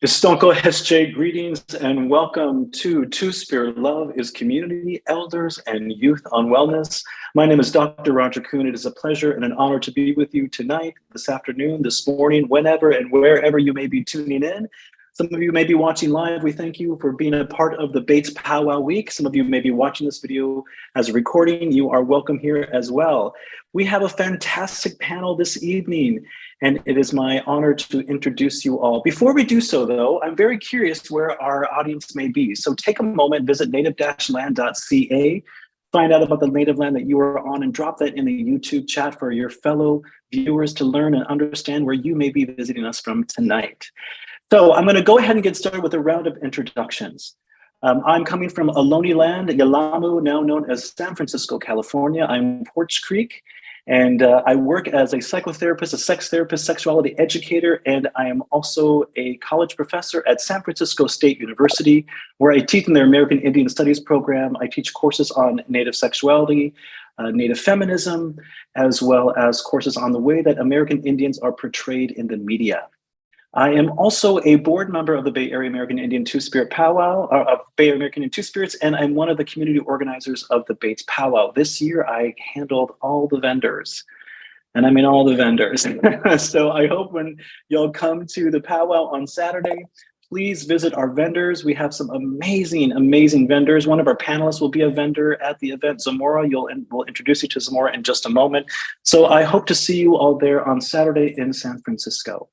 Stonko SJ, greetings and welcome to Two Spirit Love is Community, Elders, and Youth on Wellness. My name is Dr. Roger Kuhn. It is a pleasure and an honor to be with you tonight, this afternoon, this morning, whenever and wherever you may be tuning in. Some of you may be watching live. We thank you for being a part of the BAAITS Powwow Week. Some of you may be watching this video as a recording. You are welcome here as well. We have a fantastic panel this evening, and it is my honor to introduce you all. Before we do so, though, I'm very curious where our audience may be. So take a moment, visit native-land.ca, find out about the native land that you are on, and drop that in the YouTube chat for your fellow viewers to learn and understand where you may be visiting us from tonight. So I'm going to go ahead and get started with a round of introductions. I'm coming from Ohlone Land, Yelamu, now known as San Francisco, California. I'm Porch Creek, and I work as a psychotherapist, a sex therapist, sexuality educator, and I am also a college professor at San Francisco State University, where I teach in their American Indian Studies program. I teach courses on Native sexuality, Native feminism, as well as courses on the way that American Indians are portrayed in the media. I am also a board member of the Bay Area American Indian Two-Spirit Powwow, of Bay Area American Indian Two-Spirits, and I'm one of the community organizers of the BAAITS Powwow. This year, I handled all the vendors, and I mean all the vendors. So I hope when y'all come to the powwow on Saturday, please visit our vendors. We have some amazing, amazing vendors. One of our panelists will be a vendor at the event, Zamora. We'll introduce you to Zamora in just a moment. So I hope to see you all there on Saturday in San Francisco.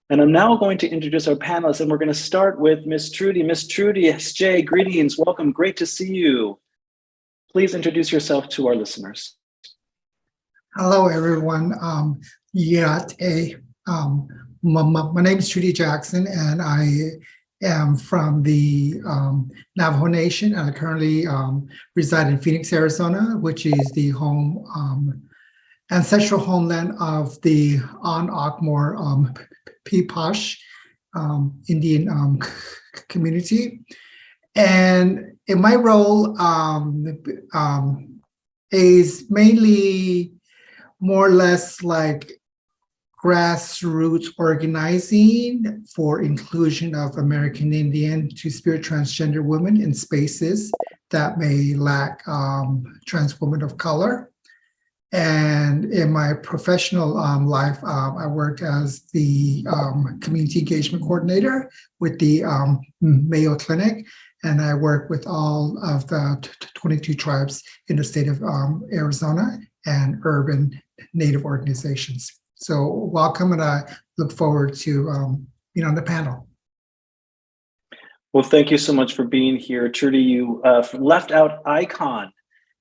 And I'm now going to introduce our panelists, and we're going to start with Miss Trudy. Miss Trudy, SJ, greetings, welcome, great to see you. Please introduce yourself to our listeners. Hello, everyone. My name is Trudy Jackson, and I am from the Navajo Nation. I currently reside in Phoenix, Arizona, which is the ancestral homeland of the An-Akmor Peepash Indian community. And in my role is mainly more or less like grassroots organizing for inclusion of American Indian Two-Spirit transgender women in spaces that may lack trans women of color. And in my professional life, I work as the community engagement coordinator with the Mayo Clinic, and I work with all of the 22 tribes in the state of Arizona and urban Native organizations. So welcome, and I look forward to being on the panel. Well, thank you so much for being here. Trudy, you left out icon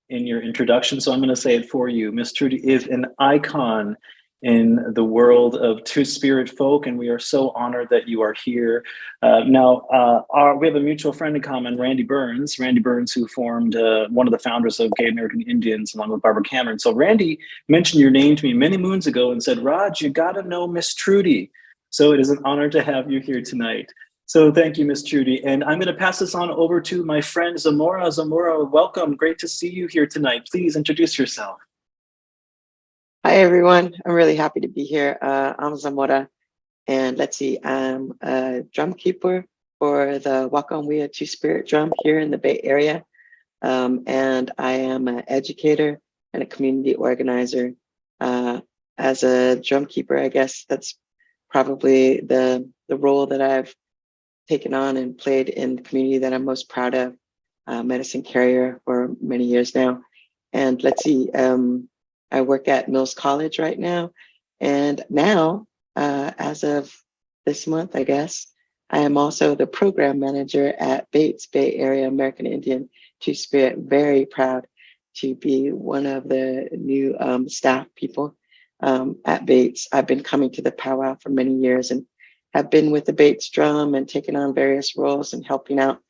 in your introduction, so I'm going to say it for you. Miss Trudy is an icon in the world of Two-Spirit folk, and we are so honored that you are here. We have a mutual friend in common, Randy Burns, who formed one of the founders of Gay American Indians along with Barbara Cameron. So Randy mentioned your name to me many moons ago and said, Raj, you got to know Miss Trudy. So it is an honor to have you here tonight. So thank you, Miss Trudy. And I'm going to pass this on over to my friend Zamora. Zamora, welcome. Great to see you here tonight. Please introduce yourself. Hi, everyone. I'm really happy to be here. I'm Zamora. And let's see, I'm a drum keeper for the Wakanwea Two-Spirit drum here in the Bay Area. And I am an educator and a community organizer. As a drum keeper, I guess that's probably the role that I've taken on and played in the community that I'm most proud of, medicine carrier for many years now. And let's see, I work at Mills College right now. And now, as of this month, I guess, I am also the program manager at BAAITS, Bay Area American Indian Two-Spirit. Very proud to be one of the new staff people at BAAITS. I've been coming to the powwow for many years and have been with the BAAITS drum and taken on various roles and helping out.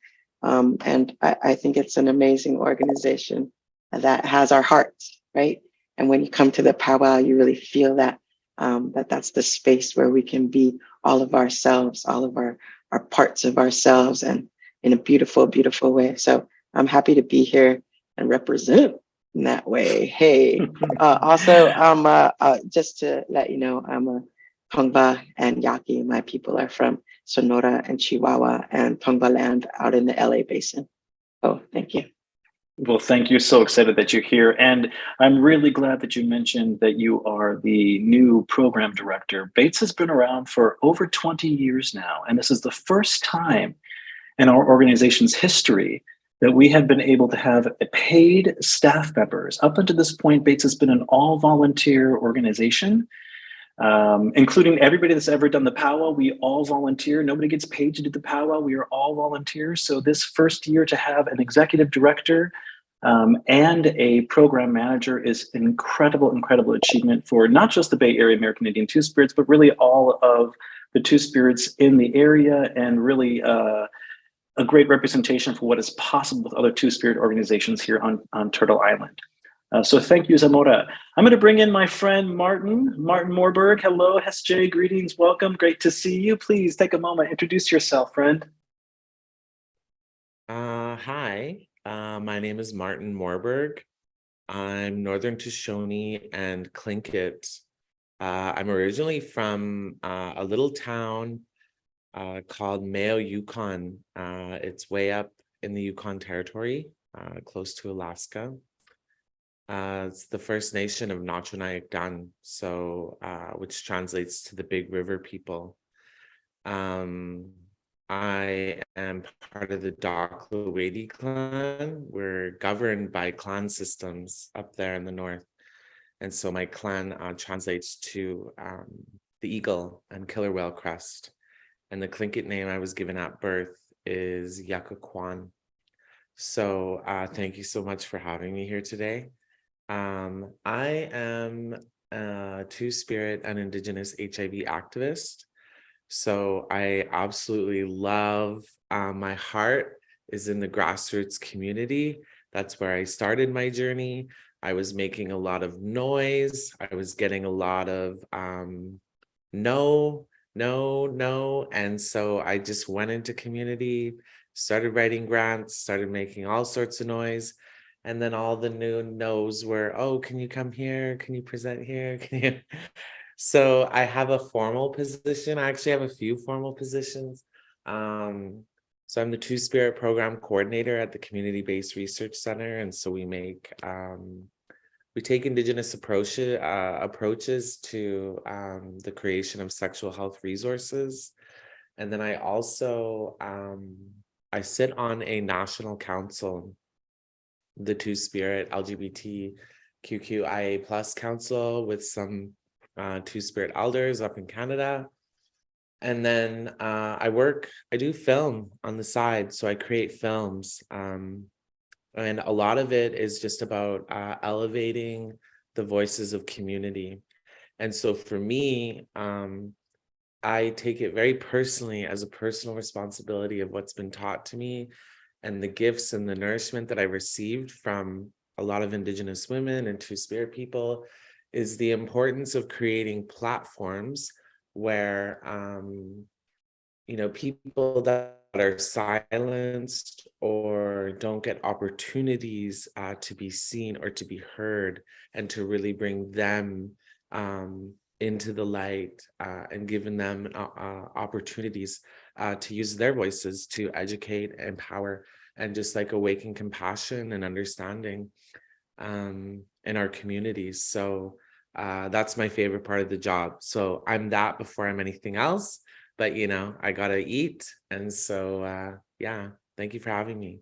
And I think it's an amazing organization that has our hearts, right? And when you come to the powwow, you really feel that, that's the space where we can be all of ourselves, all of our parts of ourselves, and in a beautiful, beautiful way. So I'm happy to be here and represent in that way. Hey, also, just to let you know, I'm a Tongva and Yaqui, my people, are from Sonora and Chihuahua and Tongva land out in the LA basin. Oh, thank you. Well, thank you. So excited that you're here. And I'm really glad that you mentioned that you are the new program director. BAITS has been around for over 20 years now. And this is the first time in our organization's history that we have been able to have paid staff members. Up until this point, BAITS has been an all volunteer organization. Including everybody that's ever done the powwow. We all volunteer. Nobody gets paid to do the powwow. We are all volunteers. So this first year to have an executive director and a program manager is an incredible achievement for not just the Bay Area American Indian Two Spirits, but really all of the Two Spirits in the area, and really a great representation for what is possible with other Two Spirit organizations here on Turtle Island. So thank you, Zamora. I'm going to bring in my friend, Martin Morberg. Hello, SJ, greetings, welcome. Great to see you. Please take a moment, introduce yourself, friend. Hi, my name is Martin Morberg. I'm Northern Shoshone and Tlingit. I'm originally from a little town called Mayo, Yukon. It's way up in the Yukon Territory, close to Alaska. It's the First Nation of Nacho-Nayak-Dan, so which translates to the Big River people. I am part of the Daklawadi clan. We're governed by clan systems up there in the north, and so my clan translates to the eagle and killer whale crest. And the Tlingit name I was given at birth is Yakakwan. So thank you so much for having me here today. I am a Two-Spirit and Indigenous HIV activist. So I absolutely love, my heart is in the grassroots community. That's where I started my journey. I was making a lot of noise. I was getting a lot of no. And so I just went into community, started writing grants, started making all sorts of noise. And then all the new no's were, oh, can you come here? Can you present here? Can you? So I have a formal position. I actually have a few formal positions. So I'm the Two-Spirit program coordinator at the Community-Based Research Center. And so we take Indigenous approaches to the creation of sexual health resources. And then I also, I sit on a national council, the Two-Spirit LGBTQIA+ council, with some Two-Spirit elders up in Canada. And then I do film on the side. So I create films. And a lot of it is just about elevating the voices of community. And so for me, I take it very personally as a personal responsibility of what's been taught to me, and the gifts and the nourishment that I received from a lot of Indigenous women and Two-Spirit people, is the importance of creating platforms where, people that are silenced or don't get opportunities to be seen or to be heard, and to really bring them into the light, and giving them opportunities to use their voices to educate, empower, and just like awaken compassion and understanding in our communities. So that's my favorite part of the job. So I'm that before I'm anything else, but I gotta eat. And so yeah, thank you for having me.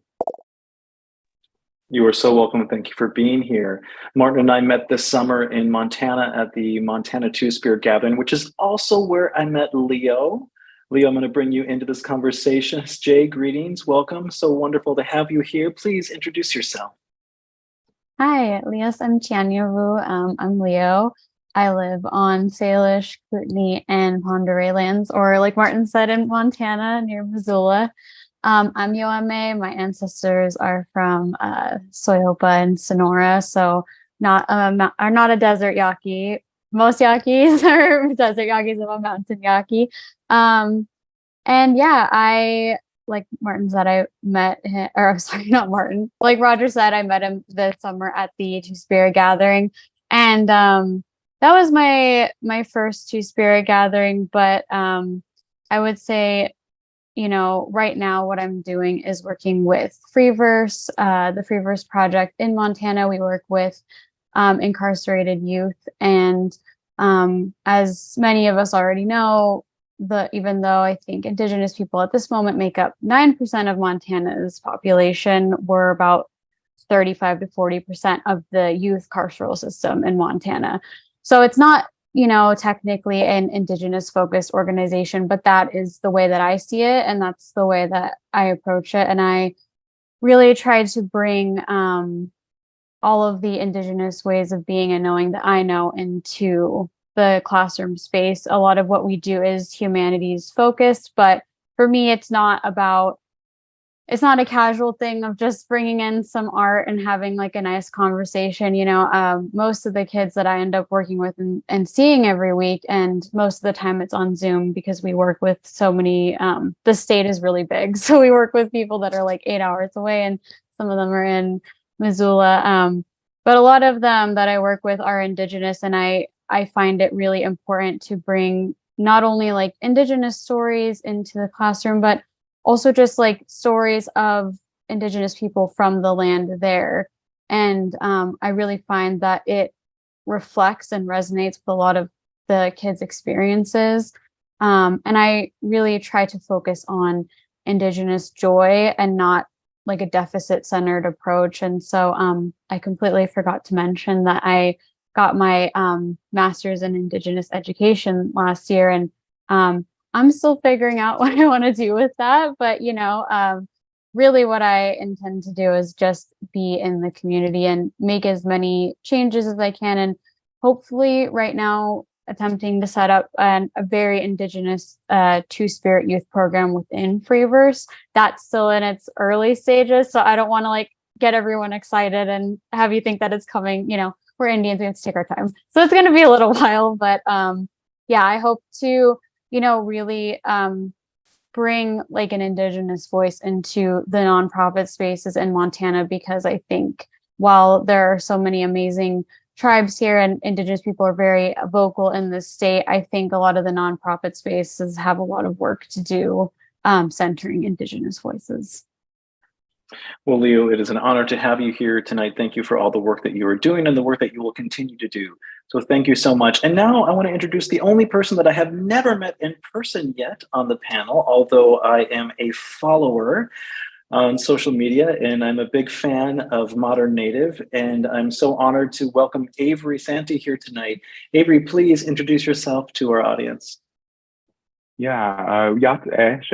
You are so welcome. Thank you for being here. Martin and I met this summer in Montana at the Montana Two-Spirit Gathering, which is also where I met Leo. Leo, I'm going to bring you into this conversation. Jay, greetings, welcome. So wonderful to have you here. Please introduce yourself. Hi, Leos. I'm Chianyaru. I'm Leo. I live on Salish, Kootenai, and Pend Oreille lands, or like Martin said, in Montana near Missoula. I'm Yoeme. My ancestors are from Soyopa and Sonora, so are not a desert Yaqui. Most Yaquis are desert Yaquis. I'm a mountain Yaqui. And yeah, I, like Martin said, I met him, or sorry, not Martin. Like Roger said, I met him this summer at the Two-Spirit Gathering, and that was my first Two-Spirit gathering, but I would say, right now what I'm doing is working with Freeverse, the Freeverse project in Montana. We work with incarcerated youth, and as many of us already know, even though I think Indigenous people at this moment make up 9% of Montana's population, we're about 35 to 40% of the youth carceral system in Montana. So it's not, technically an Indigenous focused organization, but that is the way that I see it. And that's the way that I approach it. And I really tried to bring all of the Indigenous ways of being and knowing that I know into the classroom space. A lot of what we do is humanities focused, but for me, it's not a casual thing of just bringing in some art and having like a nice conversation. Most of the kids that I end up working with and seeing every week, and most of the time it's on Zoom because we work with so many, the state is really big. So we work with people that are like 8 hours away, and some of them are in Missoula. But a lot of them that I work with are Indigenous, and I find it really important to bring not only like Indigenous stories into the classroom, but also just like stories of Indigenous people from the land there. And I really find that it reflects and resonates with a lot of the kids' experiences. And I really try to focus on Indigenous joy and not like a deficit-centered approach. And so I completely forgot to mention that I got my master's in Indigenous education last year, and I'm still figuring out what I want to do with that. But, really what I intend to do is just be in the community and make as many changes as I can. And hopefully right now attempting to set up a very Indigenous Two-Spirit youth program within Freeverse. That's still in its early stages. So I don't want to like get everyone excited and have you think that it's coming, we're Indians, we have to take our time. So it's going to be a little while, but I hope to really bring like an Indigenous voice into the nonprofit spaces in Montana, because I think while there are so many amazing tribes here and Indigenous people are very vocal in this state, I think a lot of the nonprofit spaces have a lot of work to do centering Indigenous voices. Well, Leo, it is an honor to have you here tonight. Thank you for all the work that you are doing and the work that you will continue to do. So thank you so much. And now I want to introduce the only person that I have never met in person yet on the panel, although I am a follower on social media and I'm a big fan of Modern Native. And I'm so honored to welcome Avery Santee here tonight. Avery, please introduce yourself to our audience. Yeah,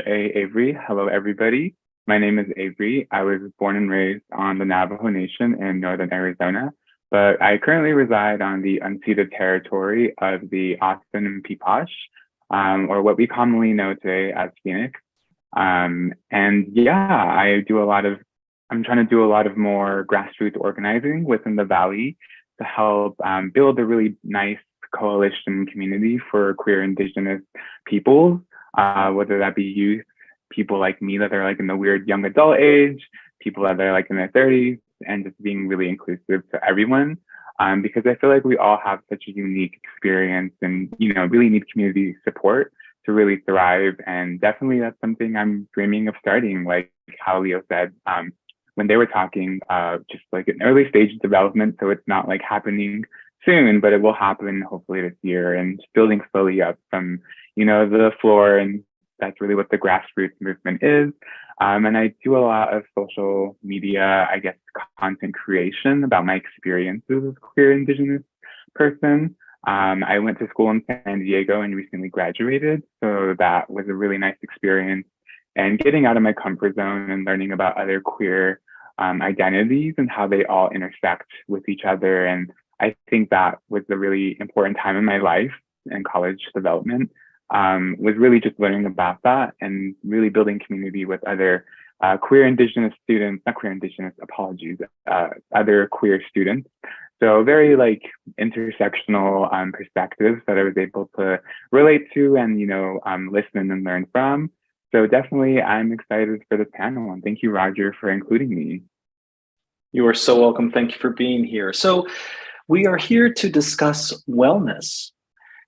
Avery. Hello, everybody. My name is Avery. I was born and raised on the Navajo Nation in northern Arizona, but I currently reside on the unceded territory of the Austin and Peepash, or what we commonly know today as Phoenix. And yeah, I'm trying to do a lot of more grassroots organizing within the Valley to help build a really nice coalition community for queer Indigenous peoples, whether that be youth, people like me that are like in the weird young adult age, people that are like in their 30s, and just being really inclusive to everyone. Because I feel like we all have such a unique experience and, really need community support to really thrive. And definitely that's something I'm dreaming of starting, like how Leo said, when they were talking, just like an early stage of development. So it's not like happening soon, but it will happen hopefully this year, and building slowly up from, the floor. And that's really what the grassroots movement is. And I do a lot of social media, content creation about my experiences as a queer Indigenous person. I went to school in San Diego and recently graduated. So that was a really nice experience. And getting out of my comfort zone and learning about other queer identities and how they all intersect with each other. And I think that was a really important time in my life and college development. Was really just learning about that and really building community with other queer Indigenous students, not queer Indigenous, apologies, other queer students. So very like intersectional perspectives that I was able to relate to and, listen and learn from. So definitely I'm excited for this panel, and thank you, Roger, for including me. You are so welcome. Thank you for being here. So We are here to discuss wellness,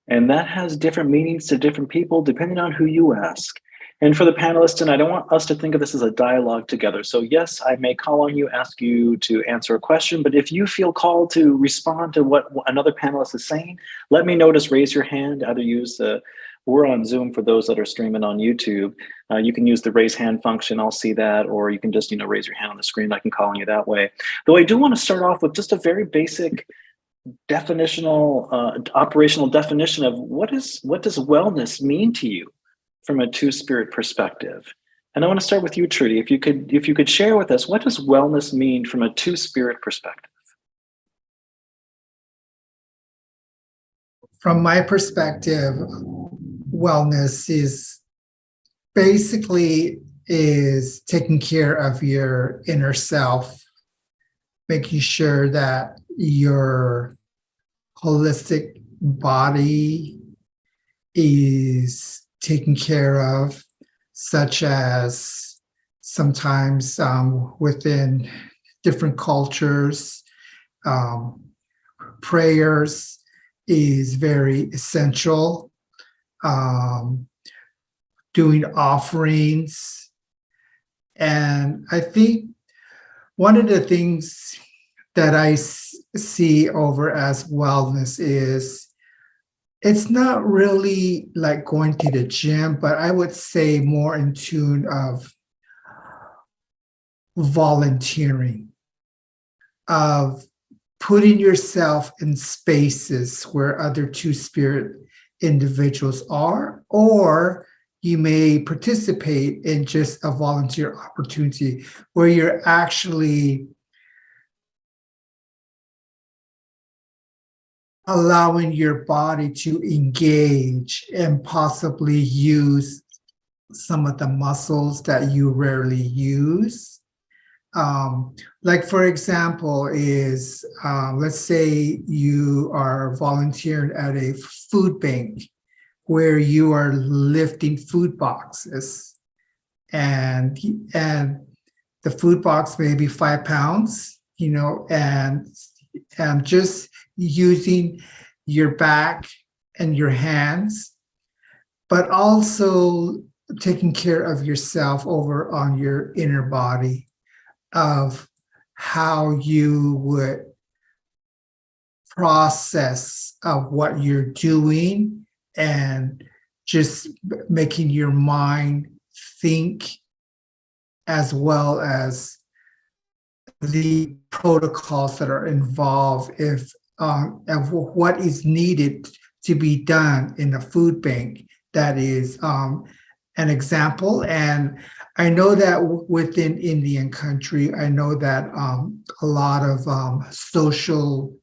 and that has different meanings to different people depending on who you ask. And for the panelists tonight, I want us to think of this as a dialogue together. So yes, I may call on you, ask you to answer a question, but if you feel called to respond to what another panelist is saying, let me know, just raise your hand, either use we're on Zoom for those that are streaming on YouTube. You can use the raise hand function, I'll see that, or you can just, raise your hand on the screen, I can call on you that way. Though I do want to start off with just a very basic definitional, operational definition of what does wellness mean to you from a two-spirit perspective. And I want to start with you, Trudy. If you could share with us, what does wellness mean from a two-spirit perspective? From my perspective, wellness is basically taking care of your inner self, making sure that your holistic body is taken care of, such as sometimes within different cultures, prayers is very essential. Doing offerings. And I think one of the things that I see over as wellness is it's not really like going to the gym, but I would say more in tune of volunteering, of putting yourself in spaces where other two-spirit individuals are, or you may participate in just a volunteer opportunity where you're actually allowing your body to engage and possibly use some of the muscles that you rarely use. Like for example is, let's say you are volunteering at a food bank where you are lifting food boxes, and the food box may be 5 pounds, and just using your back and your hands, but also taking care of yourself over on your inner body, of how you would process of what you're doing and just making your mind think, as well as the protocols that are involved of what is needed to be done in a food bank. That is an example. And I know that within Indian country, I know that a lot of social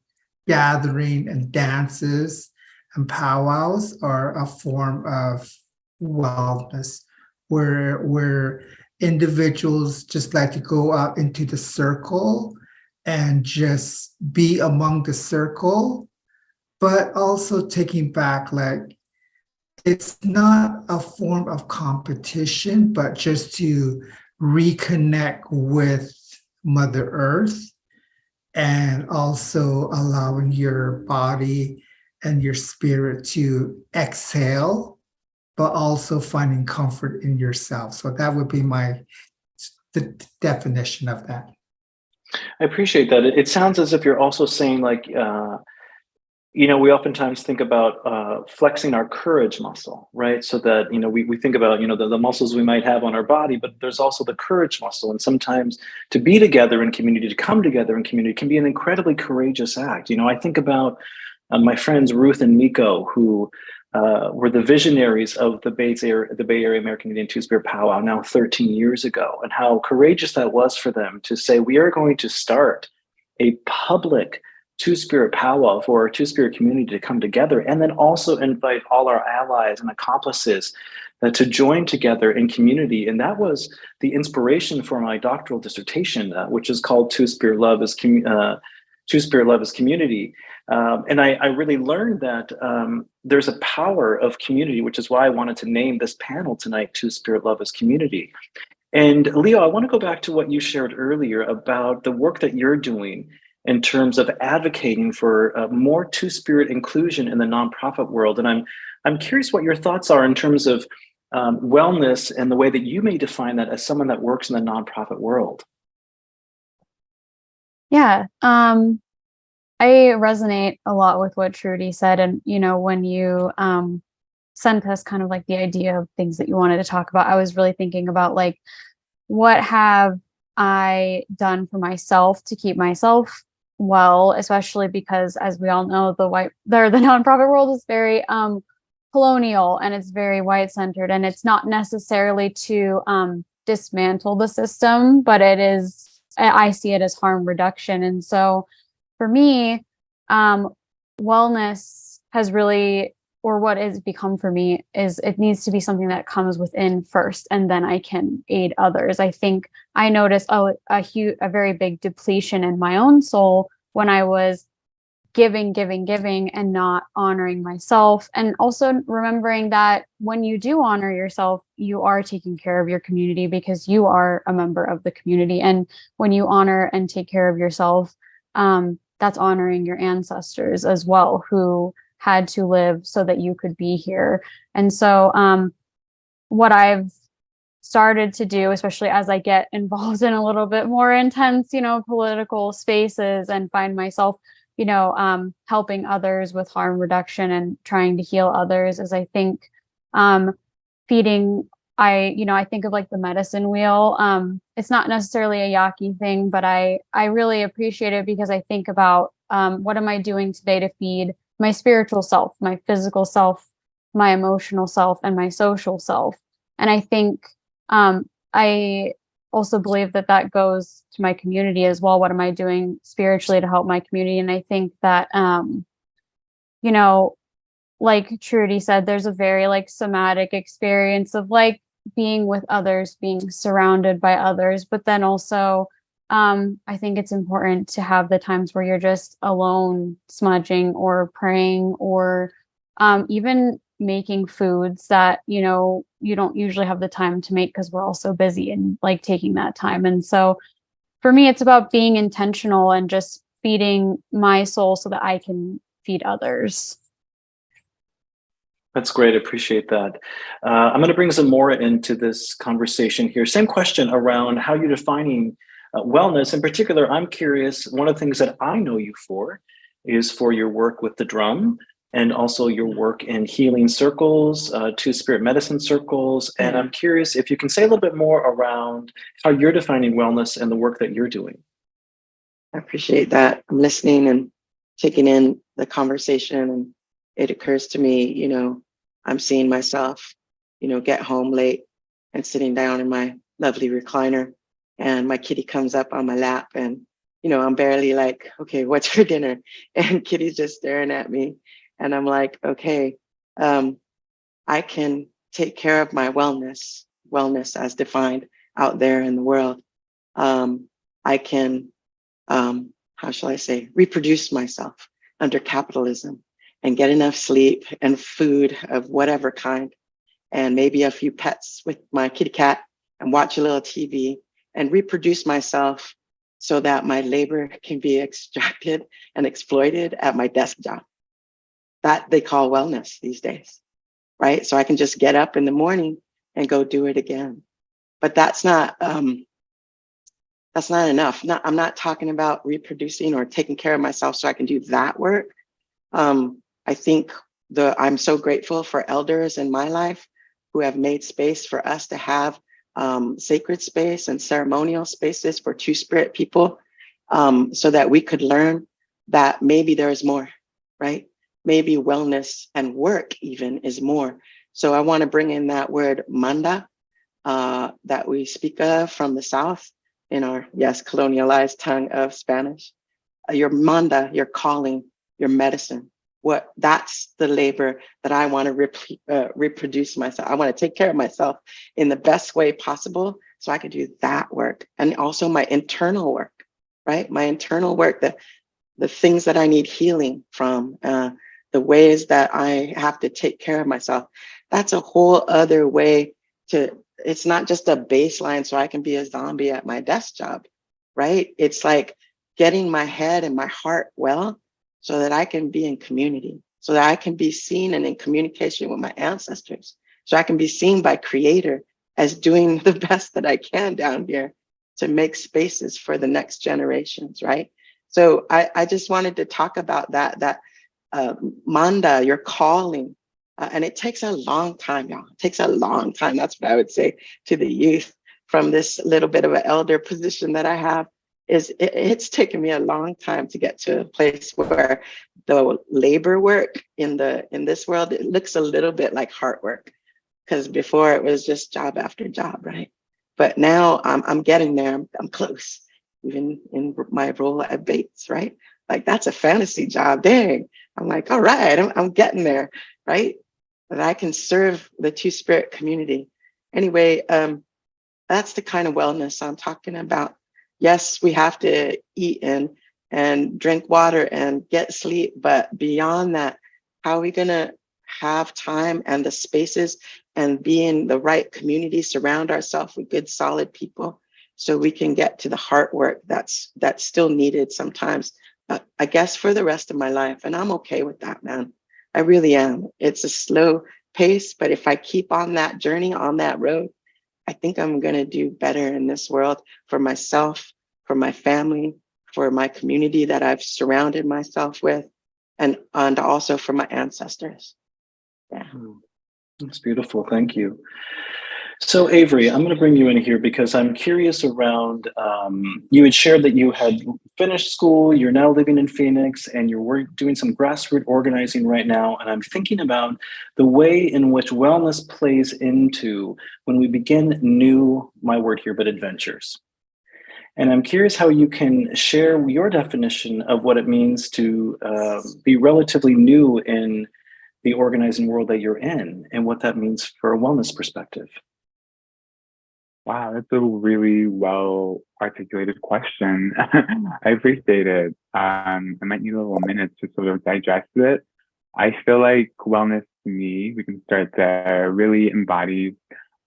gathering and dances and powwows are a form of wellness, where individuals just like to go out into the circle and just be among the circle, but also taking back, like, it's not a form of competition, but just to reconnect with Mother Earth, and also allowing your body and your spirit to exhale, but also finding comfort in yourself. So that would be the definition of that. I appreciate that. It sounds as if you're also saying, like, we oftentimes think about flexing our courage muscle, right? So that, we think about, the muscles we might have on our body, but there's also the courage muscle. And sometimes to be together in community, to come together in community can be an incredibly courageous act. I think about my friends Ruth and Miko, who were the visionaries of the Bay Area American Indian Two-Spirit Powwow now 13 years ago, and how courageous that was for them to say, we are going to start a public Two-Spirit Powwow for our Two-Spirit community to come together, and then also invite all our allies and accomplices to join together in community. And that was the inspiration for my doctoral dissertation, which is called Two-Spirit Love is Community. And I really learned that there's a power of community, which is why I wanted to name this panel tonight, Two-Spirit Love is Community. And Leo, I want to go back to what you shared earlier about the work that you're doing in terms of advocating for more two-spirit inclusion in the nonprofit world. And I'm curious what your thoughts are in terms of wellness and the way that you may define that as someone that works in the nonprofit world. Yeah, I resonate a lot with what Trudy said. And, when you sent us kind of like the idea of things that you wanted to talk about, I was really thinking about like, what have I done for myself to keep myself well, especially because, as we all know, the nonprofit world is very colonial, and it's very white centered, and it's not necessarily to dismantle the system, but I see it as harm reduction. And so for me, wellness has really, or what it's become for me, is it needs to be something that comes within first, and then I can aid others. I think I noticed a very big depletion in my own soul when I was giving, and not honoring myself. And also remembering that when you do honor yourself, you are taking care of your community, because you are a member of the community. And when you honor and take care of yourself, that's honoring your ancestors as well, who had to live so that you could be here. And so what I've started to do, especially as I get involved in a little bit more intense, political spaces, and find myself, helping others with harm reduction and trying to heal others, is I think feeding, I think of like the medicine wheel. It's not necessarily a Yaqui thing, but I really appreciate it, because I think about what am I doing today to feed my spiritual self, my physical self, my emotional self, and my social self. And I think I also believe that goes to my community as well. What am I doing spiritually to help my community? And I think that, like Trudy said, there's a very like somatic experience of like being with others, being surrounded by others. But then also, I think it's important to have the times where you're just alone, smudging or praying, or even making foods that, you don't usually have the time to make, because we're all so busy, and like taking that time. And so for me, it's about being intentional and just feeding my soul so that I can feed others. That's great. I appreciate that. I'm going to bring Zamora into this conversation here. Same question around how you're defining wellness. In particular, I'm curious, one of the things that I know you for is for your work with the drum, and also your work in healing circles, two-spirit medicine circles. And I'm curious if you can say a little bit more around how you're defining wellness and the work that you're doing. I appreciate that. I'm listening and taking in the conversation, and it occurs to me, I'm seeing myself, get home late and sitting down in my lovely recliner, and my kitty comes up on my lap, and, I'm barely like, okay, what's for dinner? And Kitty's just staring at me. And I'm like, okay, I can take care of my wellness as defined out there in the world. I can, how shall I say, reproduce myself under capitalism, and get enough sleep and food of whatever kind, and maybe a few pets with my kitty cat, and watch a little TV, and reproduce myself so that my labor can be extracted and exploited at my desk job. That they call wellness these days, right? So I can just get up in the morning and go do it again. But that's not enough. I'm not talking about reproducing or taking care of myself so I can do that work. I think I'm so grateful for elders in my life who have made space for us to have sacred space and ceremonial spaces for two-spirit people, so that we could learn that maybe there is more, right? Maybe wellness and work even is more. So I want to bring in that word manda that we speak of from the South in our, colonialized tongue of Spanish. Your manda, your calling, your medicine. That's the labor that I want to reproduce myself. I want to take care of myself in the best way possible so I can do that work. And also my internal work, right? My internal work, the things that I need healing from, the ways that I have to take care of myself. That's a whole other way it's not just a baseline so I can be a zombie at my desk job, right? It's like getting my head and my heart well so that I can be in community, so that I can be seen and in communication with my ancestors, so I can be seen by Creator as doing the best that I can down here to make spaces for the next generations, right? So I just wanted to talk about that manda, your calling. And it takes a long time, y'all. It takes a long time. That's what I would say to the youth from this little bit of an elder position that I have. It's taken me a long time to get to a place where the labor work in this world, it looks a little bit like heart work, because before it was just job after job, right? But now I'm getting there. I'm close, even in my role at Bates, right? Like, that's a fantasy job. Dang. I'm like, all right, I'm getting there, right? That I can serve the Two-Spirit community. Anyway, that's the kind of wellness I'm talking about. Yes, we have to eat and drink water and get sleep, but beyond that, how are we gonna have time and the spaces and be in the right community, surround ourselves with good, solid people so we can get to the heart work that's still needed sometimes, I guess, for the rest of my life. And I'm okay with that, man. I really am. It's a slow pace, but if I keep on that journey, on that road, I think I'm going to do better in this world for myself, for my family, for my community that I've surrounded myself with, and also for my ancestors. Yeah. That's beautiful. Thank you. So Avery, I'm going to bring you in here because I'm curious around, you had shared that you had finished school, you're now living in Phoenix, and you're doing some grassroots organizing right now. And I'm thinking about the way in which wellness plays into when we begin new, my word here, but adventures. And I'm curious how you can share your definition of what it means to be relatively new in the organizing world that you're in and what that means for a wellness perspective. Wow, that's a really well articulated question. I appreciate it. I might need a little minute to sort of digest it. I feel like wellness to me, we can start there, really embodies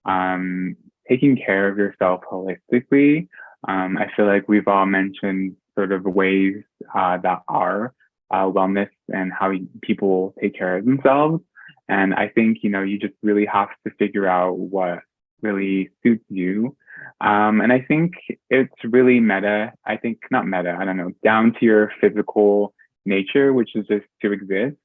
taking care of yourself holistically. I feel like we've all mentioned sort of ways that are wellness and how people take care of themselves. And I think, you just really have to figure out what really suits you. And I think it's really meta. I think not meta, I don't know, down to your physical nature, which is just to exist.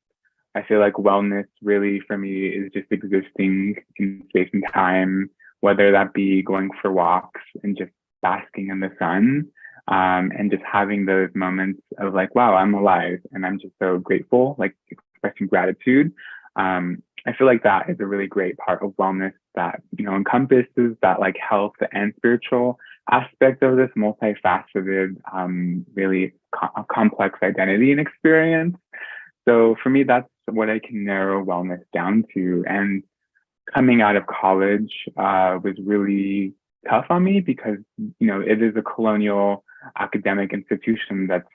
I feel like wellness really for me is just existing in space and time, whether that be going for walks and just basking in the sun, and just having those moments of like, wow, I'm alive and I'm just so grateful, like expressing gratitude. I feel like that is a really great part of wellness that, encompasses that like health and spiritual aspect of this multifaceted, really complex identity and experience. So for me, that's what I can narrow wellness down to. And coming out of college was really tough on me because, it is a colonial academic institution that's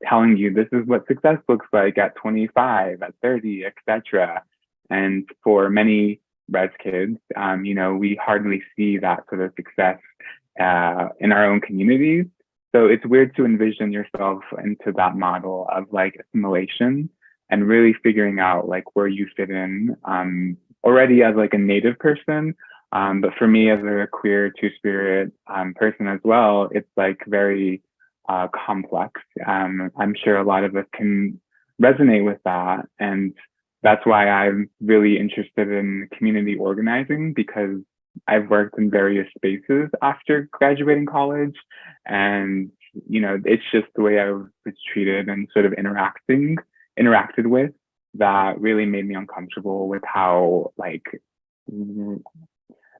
telling you this is what success looks like at 25, at 30, etc. And for many res kids, we hardly see that sort of success in our own communities. So it's weird to envision yourself into that model of like assimilation and really figuring out like where you fit in already as like a Native person. But for me as a queer Two-Spirit person as well, it's like very complex. I'm sure a lot of us can resonate with that. And that's why I'm really interested in community organizing, because I've worked in various spaces after graduating college. And, it's just the way I was treated and sort of interacted with that really made me uncomfortable with how like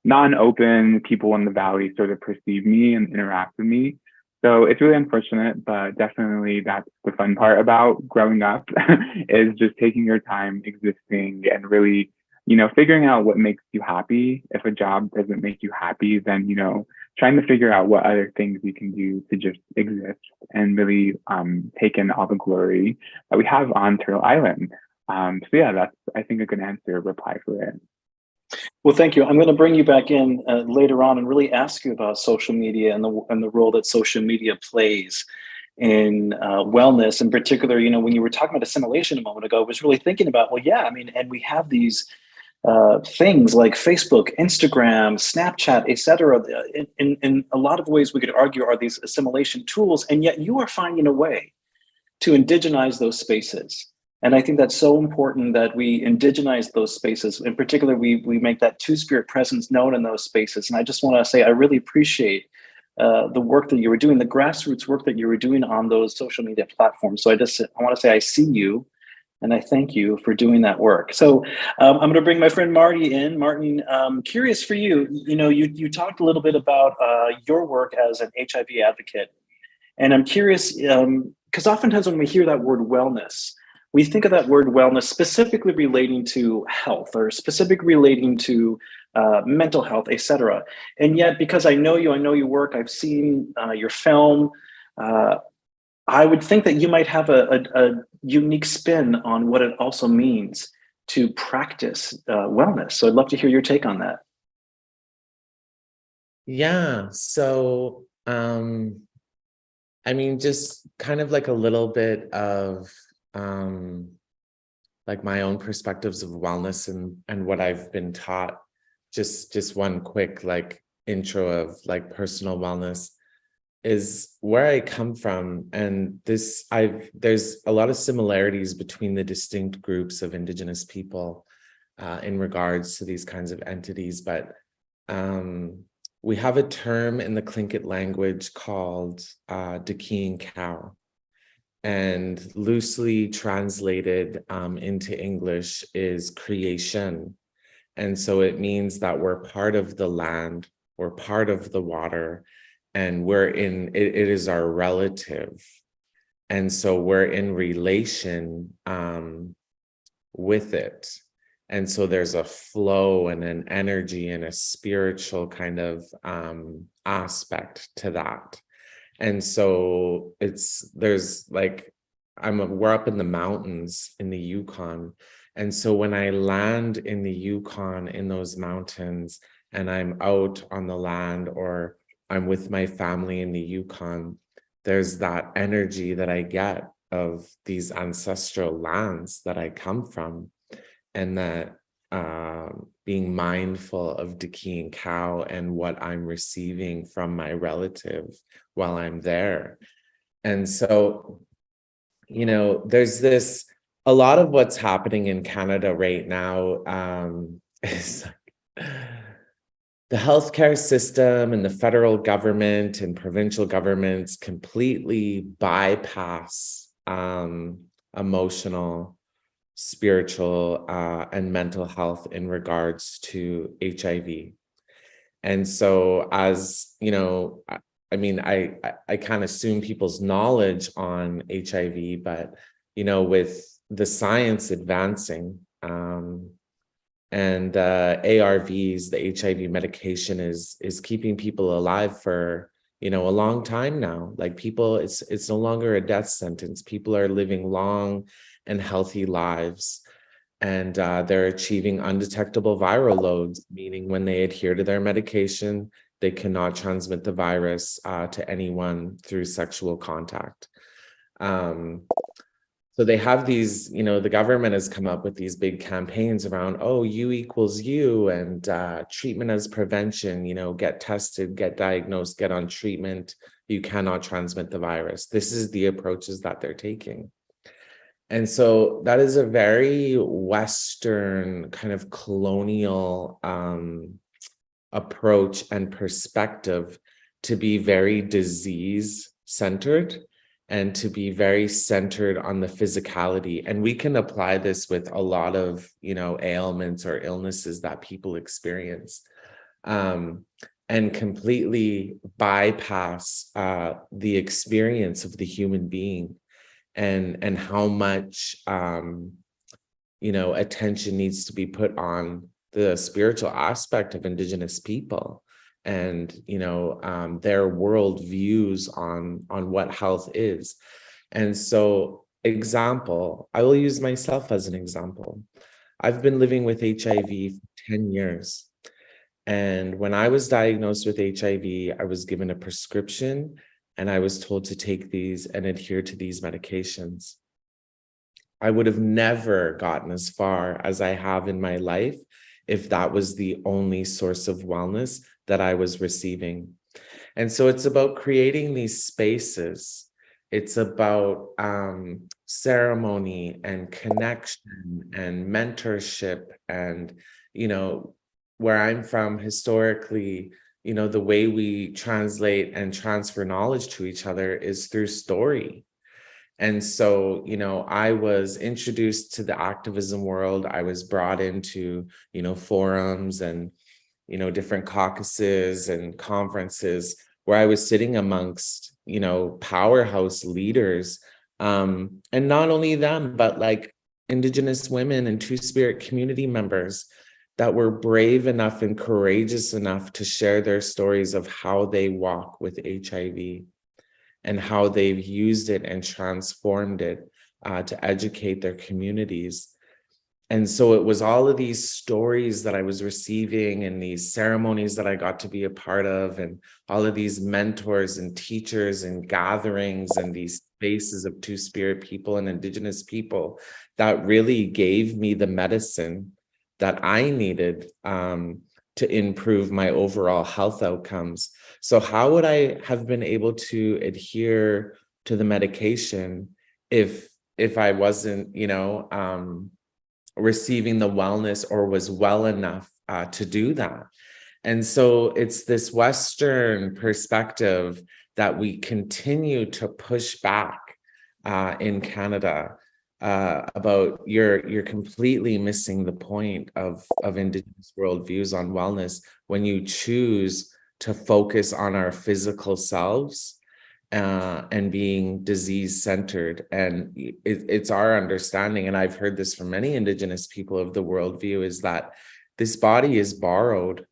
non-open people in the Valley sort of perceive me and interact with me. So it's really unfortunate, but definitely that's the fun part about growing up is just taking your time existing and really, figuring out what makes you happy. If a job doesn't make you happy, then, trying to figure out what other things you can do to just exist and really take in all the glory that we have on Turtle Island. So yeah, that's, I think, a good reply for it. Well, thank you. I'm going to bring you back in later on and really ask you about social media and the role that social media plays in wellness. In particular, you know, when you were talking about assimilation a moment ago, I was really thinking about, well, yeah, I mean, and we have these things like Facebook, Instagram, Snapchat, etc. In a lot of ways, we could argue are these assimilation tools, and yet you are finding a way to indigenize those spaces. And I think that's so important that we indigenize those spaces. In particular, we make that two-spirit presence known in those spaces. And I just want to say I really appreciate the work that you were doing, the grassroots work that you were doing on those social media platforms. So I want to say I see you, and I thank you for doing that work. So I'm going to bring my friend Marty in. Martin, curious for you, you know, you talked a little bit about your work as an HIV advocate. And I'm curious, because oftentimes when we hear that word wellness, we think of that word wellness specifically relating to health or specific relating to mental health, et cetera. And yet, because I know your work, I've seen your film, I would think that you might have a unique spin on what it also means to practice wellness. So I'd love to hear your take on that. Yeah. So, I mean, just kind of like a little bit of like my own perspectives of wellness and what I've been taught. Just one quick like intro of like personal wellness is where I come from. And there's a lot of similarities between the distinct groups of Indigenous people in regards to these kinds of entities. But we have a term in the Tlingit language called Dakiing cow. And loosely translated into English is creation. And so it means that we're part of the land, we're part of the water, and it is our relative. And so we're in relation with it. And so there's a flow and an energy and a spiritual kind of aspect to that. And so there's like, we're up in the mountains in the Yukon. And so when I land in the Yukon in those mountains and I'm out on the land or I'm with my family in the Yukon, there's that energy that I get of these ancestral lands that I come from, and that being mindful of Dakiing cow and what I'm receiving from my relative while I'm there. And so, you know, there's a lot of what's happening in Canada right now is like, the healthcare system and the federal government and provincial governments completely bypass emotional, spiritual, and mental health in regards to HIV. And so, as you know, I mean, I can't assume people's knowledge on HIV, but you know, with the science advancing, and ARVs, the HIV medication is keeping people alive for, you know, a long time now. Like people, it's no longer a death sentence. People are living long and healthy lives, and they're achieving undetectable viral loads, meaning when they adhere to their medication, they cannot transmit the virus to anyone through sexual contact. So they have these, you know, the government has come up with these big campaigns around, oh, U equals U, and treatment as prevention, you know, get tested, get diagnosed, get on treatment. You cannot transmit the virus. This is the approaches that they're taking. And so that is a very Western kind of colonial approach and perspective to be very disease-centered and to be very centered on the physicality. And we can apply this with a lot of, you know, ailments or illnesses that people experience, and completely bypass the experience of the human being and how much, you know, attention needs to be put on the spiritual aspect of Indigenous people, and you know, their world views on what health is. And so, example, I will use myself as an example. I've been living with HIV for 10 years. And when I was diagnosed with HIV, I was given a prescription and I was told to take these and adhere to these medications. I would have never gotten as far as I have in my life if that was the only source of wellness that I was receiving. And so it's about creating these spaces. It's about ceremony and connection and mentorship. And, where I'm from historically, the way we translate and transfer knowledge to each other is through story. And so, I was introduced to the activism world. I was brought into, forums and, different caucuses and conferences where I was sitting amongst, powerhouse leaders. And not only them, but like Indigenous women and Two-Spirit community members that were brave enough and courageous enough to share their stories of how they walk with HIV and how they've used it and transformed it to educate their communities. And so it was all of these stories that I was receiving and these ceremonies that I got to be a part of, and all of these mentors and teachers and gatherings and these spaces of Two-Spirit people and Indigenous people that really gave me the medicine that I needed to improve my overall health outcomes. So how would I have been able to adhere to the medication if I wasn't, receiving the wellness or was well enough to do that? And so it's this Western perspective that we continue to push back in Canada about you're completely missing the point of Indigenous worldviews on wellness when you choose to focus on our physical selves and being disease-centered. And it's our understanding, and I've heard this from many Indigenous people of the worldview, is that this body is borrowed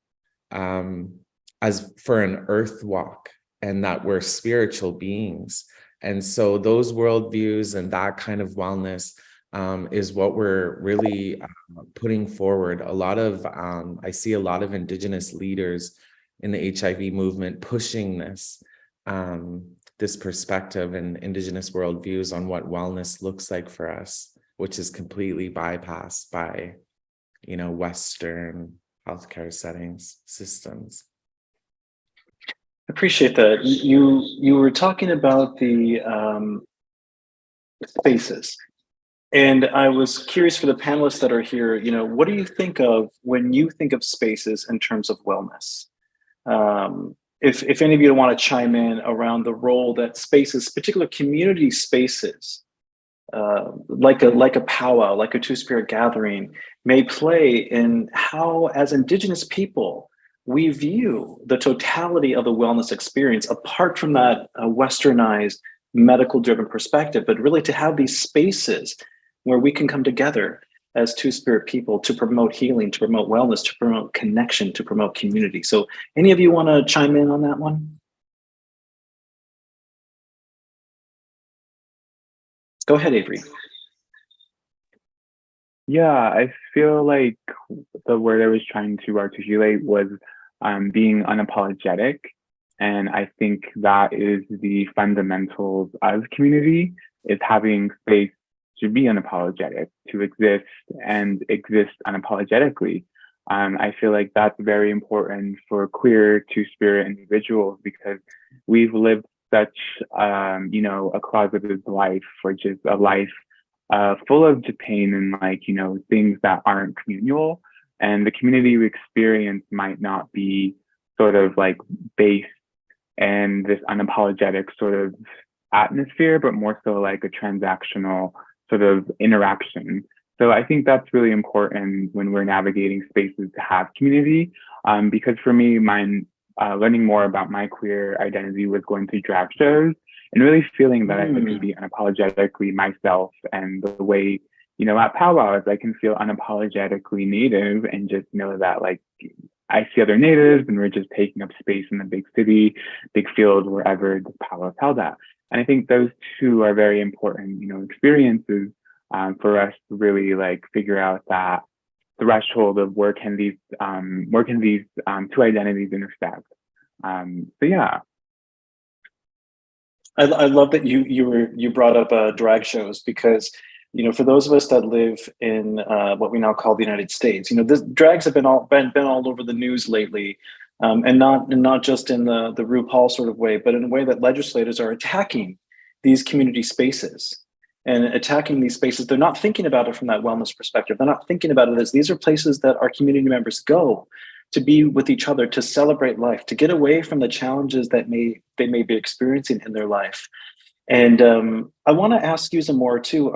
as for an earth walk, and that we're spiritual beings. And so those worldviews and that kind of wellness is what we're really putting forward. I see a lot of Indigenous leaders in the HIV movement pushing this perspective and Indigenous worldviews on what wellness looks like for us, which is completely bypassed by, Western healthcare settings, systems. Appreciate that. You were talking about the spaces, and I was curious for the panelists that are here. What do you think of when you think of spaces in terms of wellness? If any of you want to chime in around the role that spaces, particular community spaces, like a powwow, like a Two-Spirit gathering, may play in how, as Indigenous people, we view the totality of the wellness experience apart from that westernized medical-driven perspective, but really to have these spaces where we can come together as Two-Spirit people to promote healing, to promote wellness, to promote connection, to promote community. So any of you want to chime in on that one? Go ahead, Avery. Yeah, I feel like the word I was trying to articulate was being unapologetic. And I think that is the fundamentals of community, is having space to be unapologetic, to exist and exist unapologetically. I feel like that's very important for queer Two-Spirit individuals, because we've lived such, a closeted life, or just a life full of pain and things that aren't communal. And the community we experience might not be sort of like based in this unapologetic sort of atmosphere, but more so like a transactional sort of interaction. So I think that's really important when we're navigating spaces to have community, because for me, learning more about my queer identity was going to drag shows and really feeling that I can be unapologetically myself. And the way, at powwows, I can feel unapologetically Native and just know that I see other Natives and we're just taking up space in the big city, big field, wherever the powwow is held at. And I think those two are very important, experiences for us to really figure out that threshold of where can these two identities intersect. So yeah. I love that you brought up drag shows, because for those of us that live in what we now call the United States, this drags have been all over the news lately, and not just in the RuPaul sort of way, but in a way that legislators are attacking these community spaces and attacking these spaces. They're not thinking about it from that wellness perspective. They're not thinking about it as these are places that our community members go to be with each other, to celebrate life, to get away from the challenges that they may be experiencing in their life. And I want to ask you some more too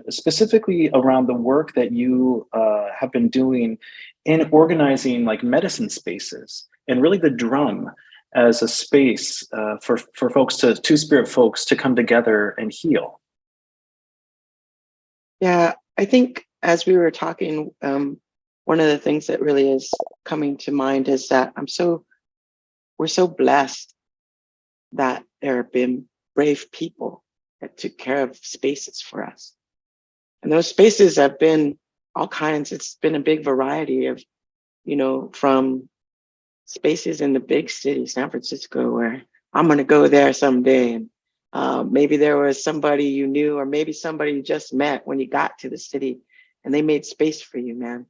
specifically around the work that you have been doing in organizing like medicine spaces, and really the drum as a space for folks Two-Spirit folks to come together and heal. Yeah, I think as we were talking, one of the things that really is coming to mind is that we're so blessed that there have been brave people that took care of spaces for us. And those spaces have been all kinds. It's been a big variety of, from spaces in the big city, San Francisco, where I'm going to go there someday. And maybe there was somebody you knew, or maybe somebody you just met when you got to the city, and they made space for you, man,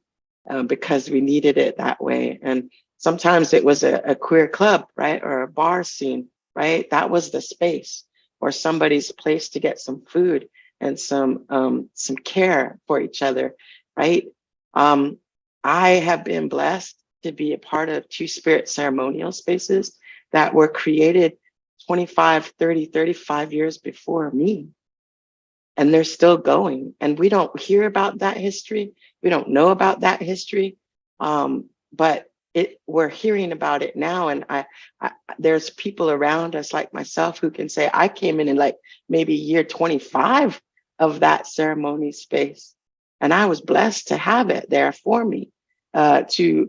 because we needed it that way. And sometimes it was a queer club, right? Or a bar scene, right? That was the space, or somebody's place to get some food and some care for each other, right? I have been blessed to be a part of Two-Spirit ceremonial spaces that were created 25, 30, 35 years before me. And they're still going. And we don't hear about that history. We don't know about that history. But we're hearing about it now. And there's people around us like myself who can say, I came in like maybe year 25 of that ceremony space. And I was blessed to have it there for me, to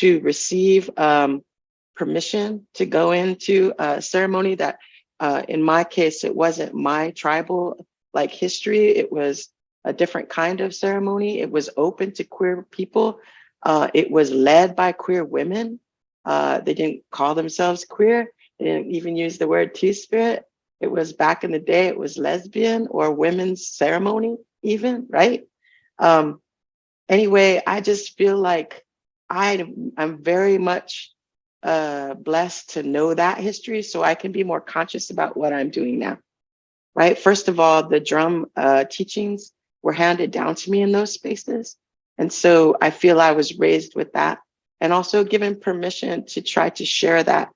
receive permission to go into a ceremony that, in my case, it wasn't my tribal like history. It was a different kind of ceremony. It was open to queer people. It was led by queer women. They didn't call themselves queer. They didn't even use the word Two-Spirit. It was back in the day, it was lesbian or women's ceremony even, right? Anyway, I just feel like I'm very much blessed to know that history, so I can be more conscious about what I'm doing now, right? First of all, the drum teachings were handed down to me in those spaces. And so I feel I was raised with that, and also given permission to try to share that.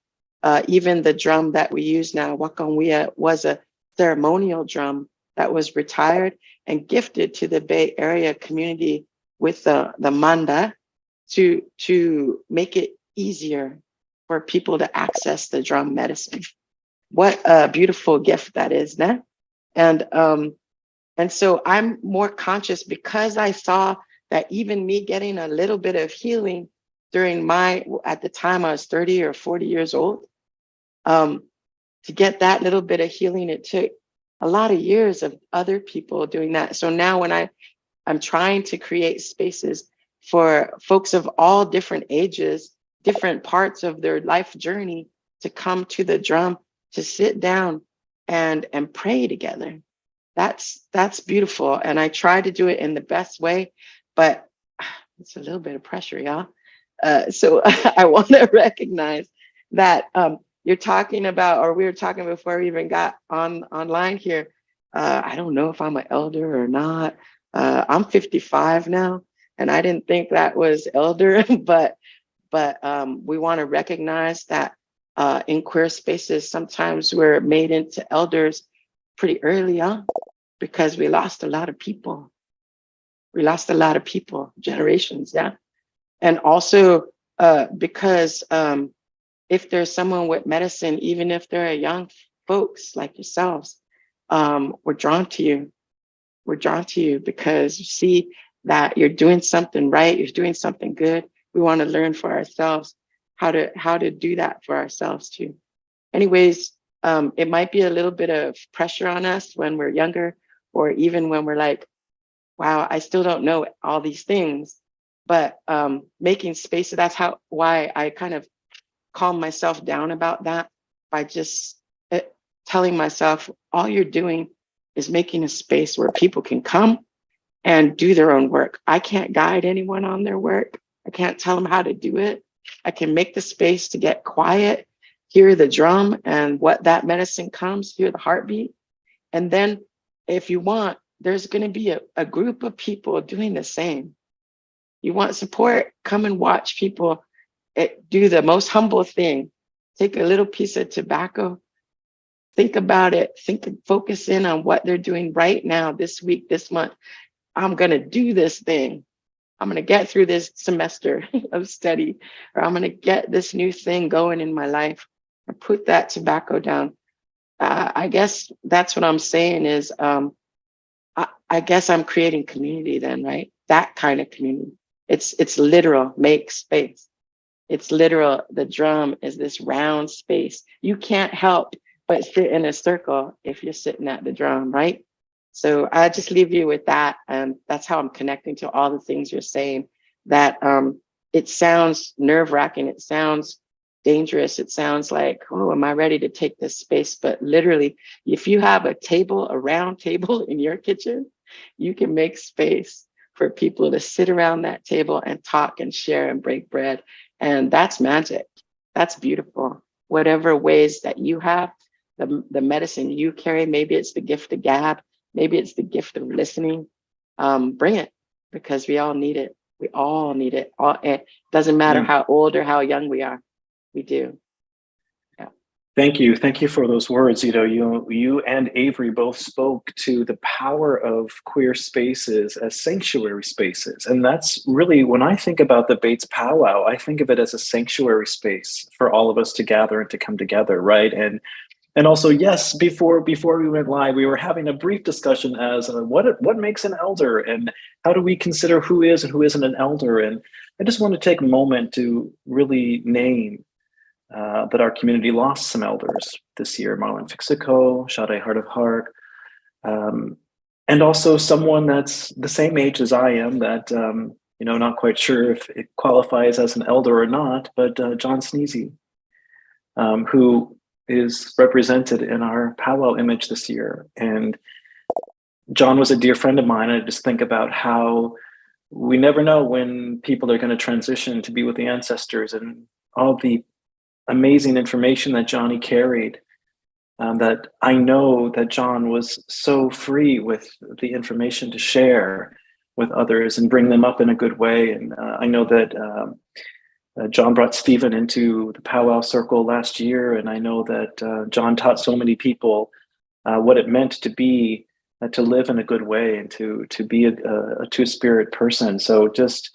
Even the drum that we use now, Wakanwea, was a ceremonial drum that was retired and gifted to the Bay Area community with the manda to make it easier for people to access the drum medicine. What a beautiful gift that is, né? And so I'm more conscious because I saw that even me getting a little bit of healing during at the time I was 30 or 40 years old, to get that little bit of healing, it took a lot of years of other people doing that. So now when I'm trying to create spaces for folks of all different ages, different parts of their life journey, to come to the drum, to sit down and pray together. That's beautiful. And I try to do it in the best way, but it's a little bit of pressure, y'all. So I want to recognize that you're talking about, or we were talking before we even got online here. I don't know if I'm an elder or not. I'm 55 now, and I didn't think that was elder, but we want to recognize that in queer spaces, sometimes we're made into elders pretty early on because we lost a lot of people. We lost a lot of people, generations, yeah. And also because if there's someone with medicine, even if they're young folks like yourselves, we're drawn to you. We're drawn to you because you see that you're doing something right, you're doing something good. We want to learn for ourselves how to do that for ourselves too. Anyways, it might be a little bit of pressure on us when we're younger, or even when we're like, wow, I still don't know all these things. But making spaces, why I kind of calm myself down about that by just telling myself, all you're doing is making a space where people can come and do their own work. I can't guide anyone on their work. I can't tell them how to do it. I can make the space to get quiet, hear the drum and what that medicine comes, hear the heartbeat. And then if you want, there's going to be a group of people doing the same. You want support? Come and watch people do the most humble thing. Take a little piece of tobacco, think about it, focus in on what they're doing right now, this week, this month. I'm going to do this thing. I'm going to get through this semester of study, or I'm going to get this new thing going in my life. I put that tobacco down. I guess that's what I'm saying is, I guess I'm creating community then, right? That kind of community. It's literal, make space. It's literal. The drum is this round space. You can't help but sit in a circle if you're sitting at the drum, right? So I just leave you with that. And that's how I'm connecting to all the things you're saying, that it sounds nerve-wracking. It sounds dangerous. It sounds like, oh, am I ready to take this space? But literally, if you have a table, a round table in your kitchen, you can make space for people to sit around that table and talk and share and break bread. And that's magic. That's beautiful. Whatever ways that you have, the medicine you carry, maybe it's the gift of gab, maybe it's the gift of listening. Bring it, because we all need it. We all need it. It doesn't matter how old or how young we are. We do. Yeah. Thank you. Thank you for those words. You and Avery both spoke to the power of queer spaces as sanctuary spaces. And that's really, when I think about the BAAITS Powwow, I think of it as a sanctuary space for all of us to gather and to come together, right? And also, yes, before we went live, we were having a brief discussion as what makes an elder, and how do we consider who is and who isn't an elder. And I just want to take a moment to really name that our community lost some elders this year: Marlon Fixico, Sade Heart of Heart, and also someone that's the same age as I am, that not quite sure if it qualifies as an elder or not, but John Sneezy, who is represented in our powwow image this year. And John was a dear friend of mine. I just think about how we never know when people are going to transition to be with the ancestors, and all the amazing information that Johnny carried, that I know that John was so free with the information to share with others and bring them up in a good way. And I know that John brought Stephen into the powwow circle last year, and I know that John taught so many people what it meant to be, to live in a good way, and to be a two-spirit person. So just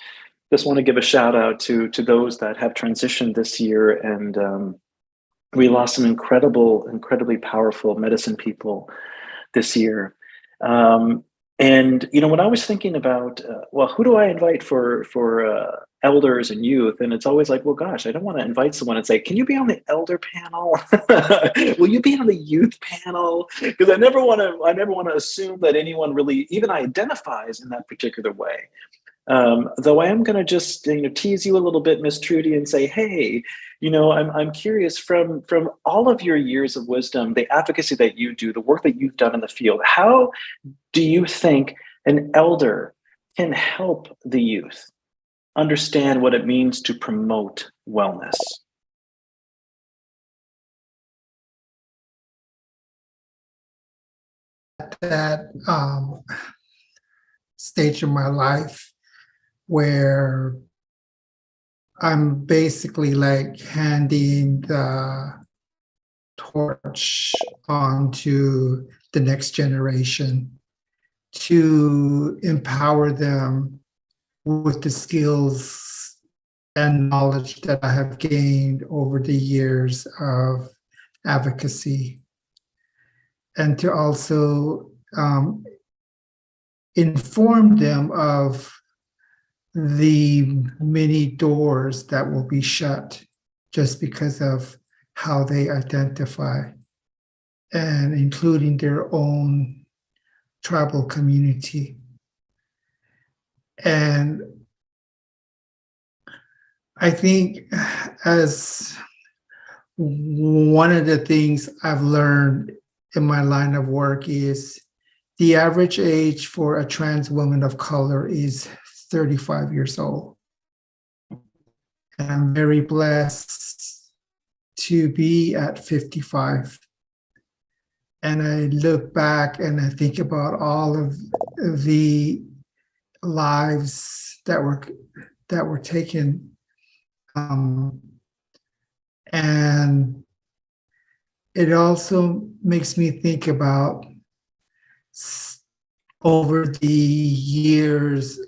want to give a shout out to those that have transitioned this year. And we lost some incredibly powerful medicine people this year. And when I was thinking about, who do I invite for elders and youth? And it's always like, well, gosh, I don't want to invite someone and say, can you be on the elder panel? Will you be on the youth panel? Because I never want to assume that anyone really even identifies in that particular way. Though I am going to just tease you a little bit, Miss Trudy, and say, hey, I'm curious, from all of your years of wisdom, the advocacy that you do, the work that you've done in the field, how do you think an elder can help the youth understand what it means to promote wellness? That stage of my life where I'm basically like handing the torch on to the next generation to empower them with the skills and knowledge that I have gained over the years of advocacy, and to also inform them of the many doors that will be shut just because of how they identify, and including their own tribal community. And I think as one of the things I've learned in my line of work is the average age for a trans woman of color is 35 years old. And I'm very blessed to be at 55. And I look back and I think about all of the lives that were taken. And it also makes me think about over the years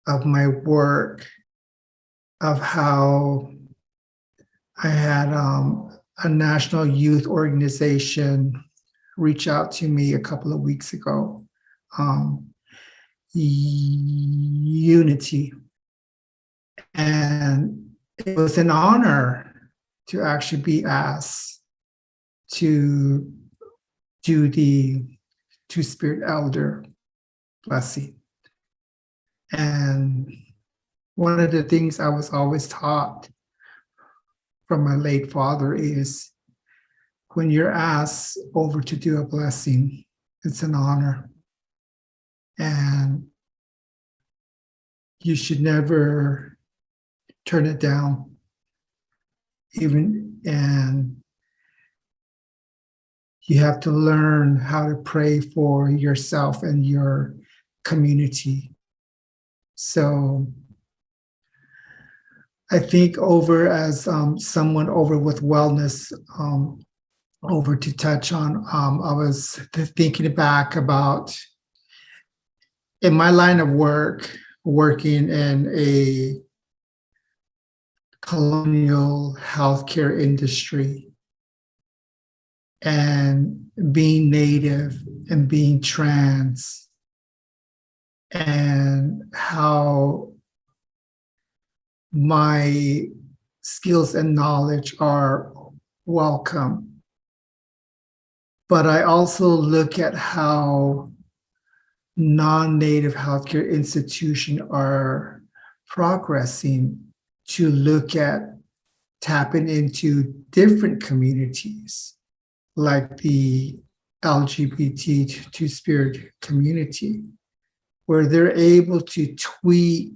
of my work, of how I had a national youth organization reach out to me a couple of weeks ago, Unity. And it was an honor to actually be asked to do the Two-Spirit Elder blessing. And one of the things I was always taught from my late father is when you're asked over to do a blessing, it's an honor. And you should never turn it down. And you have to learn how to pray for yourself and your community. So I think over as someone over with wellness, over to touch on, I was thinking back about in my line of work, working in a colonial healthcare industry and being Native and being trans, and how my skills and knowledge are welcome. But I also look at how non-Native healthcare institutions are progressing to look at tapping into different communities, like the LGBT Two-Spirit community, where they're able to tweak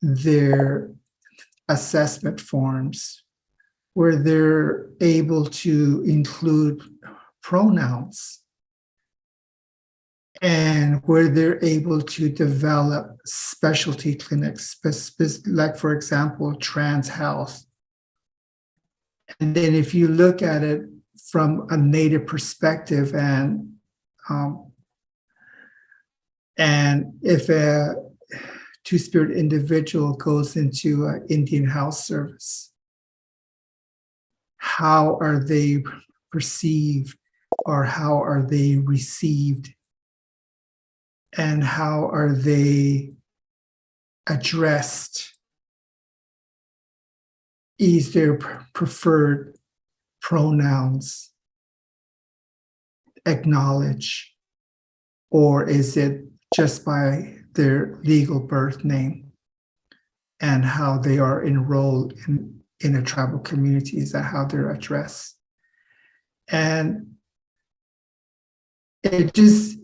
their assessment forms, where they're able to include pronouns, and where they're able to develop specialty clinics, like, for example, trans health. And then if you look at it from a Native perspective, and if a Two-Spirit individual goes into an Indian house service, how are they perceived, or how are they received, and how are they addressed? Is their preferred pronouns acknowledged, or is it just by their legal birth name, and how they are enrolled in a tribal community? Is that how they're addressed? And it just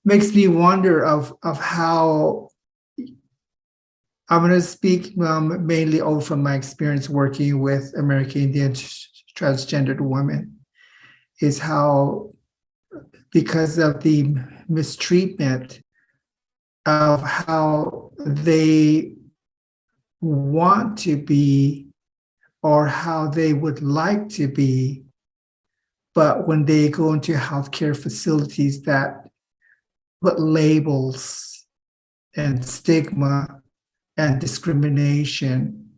makes me wonder of how, I'm going to speak mainly over from my experience working with American Indian transgendered women, is how, because of the mistreatment of how they want to be or how they would like to be, but when they go into healthcare facilities that put labels and stigma and discrimination,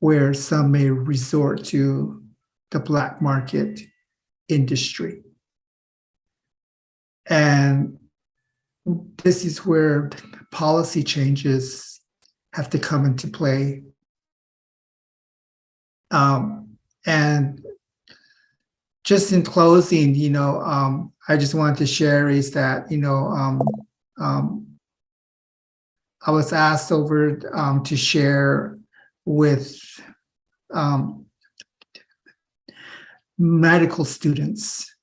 where some may resort to the black market industry. And this is where policy changes have to come into play. And just in closing, I just wanted to share is that, I was asked over to share with medical students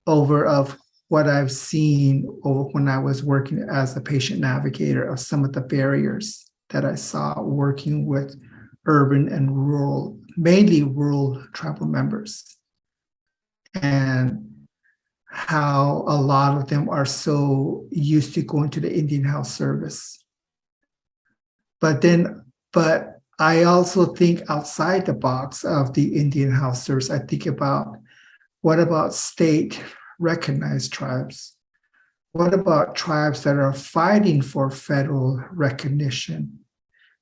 over of what I've seen over when I was working as a patient navigator of some of the barriers that I saw working with urban and rural, mainly rural tribal members, and how a lot of them are so used to going to the Indian Health Service. But I also think outside the box of the Indian Health Service. I think about, what about state recognized tribes? What about tribes that are fighting for federal recognition?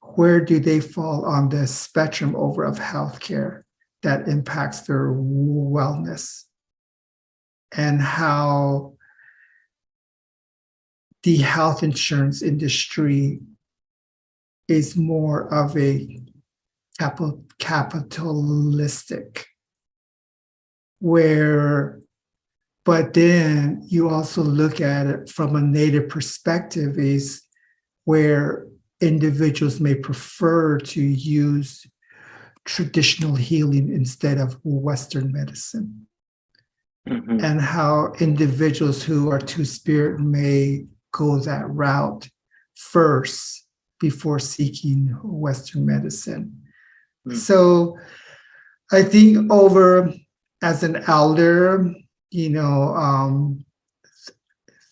Where do they fall on the spectrum over of healthcare that impacts their wellness? And how the health insurance industry is more of a capitalistic, but then you also look at it from a Native perspective, is where individuals may prefer to use traditional healing instead of Western medicine. Mm-hmm. And how individuals who are two-spirit may go that route first before seeking Western medicine. Mm. So I think as an elder,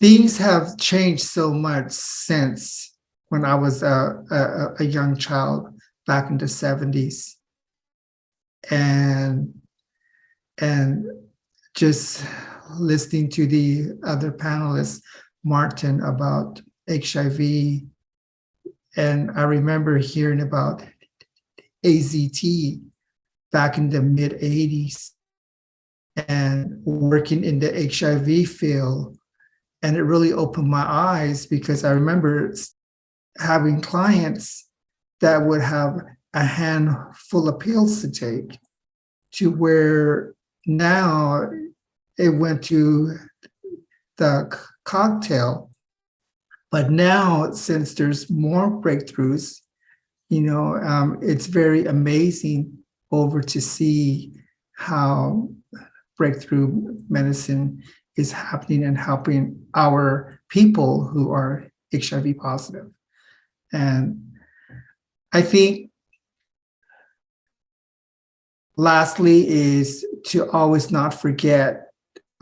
things have changed so much since when I was a young child back in the 70s. And just listening to the other panelists, Martin, about HIV, and I remember hearing about AZT back in the mid 80s and working in the HIV field. And it really opened my eyes, because I remember having clients that would have a handful of pills to take, to where now it went to the cocktail. But now, since there's more breakthroughs, it's very amazing to see how breakthrough medicine is happening and helping our people who are HIV positive. And I think lastly is to always not forget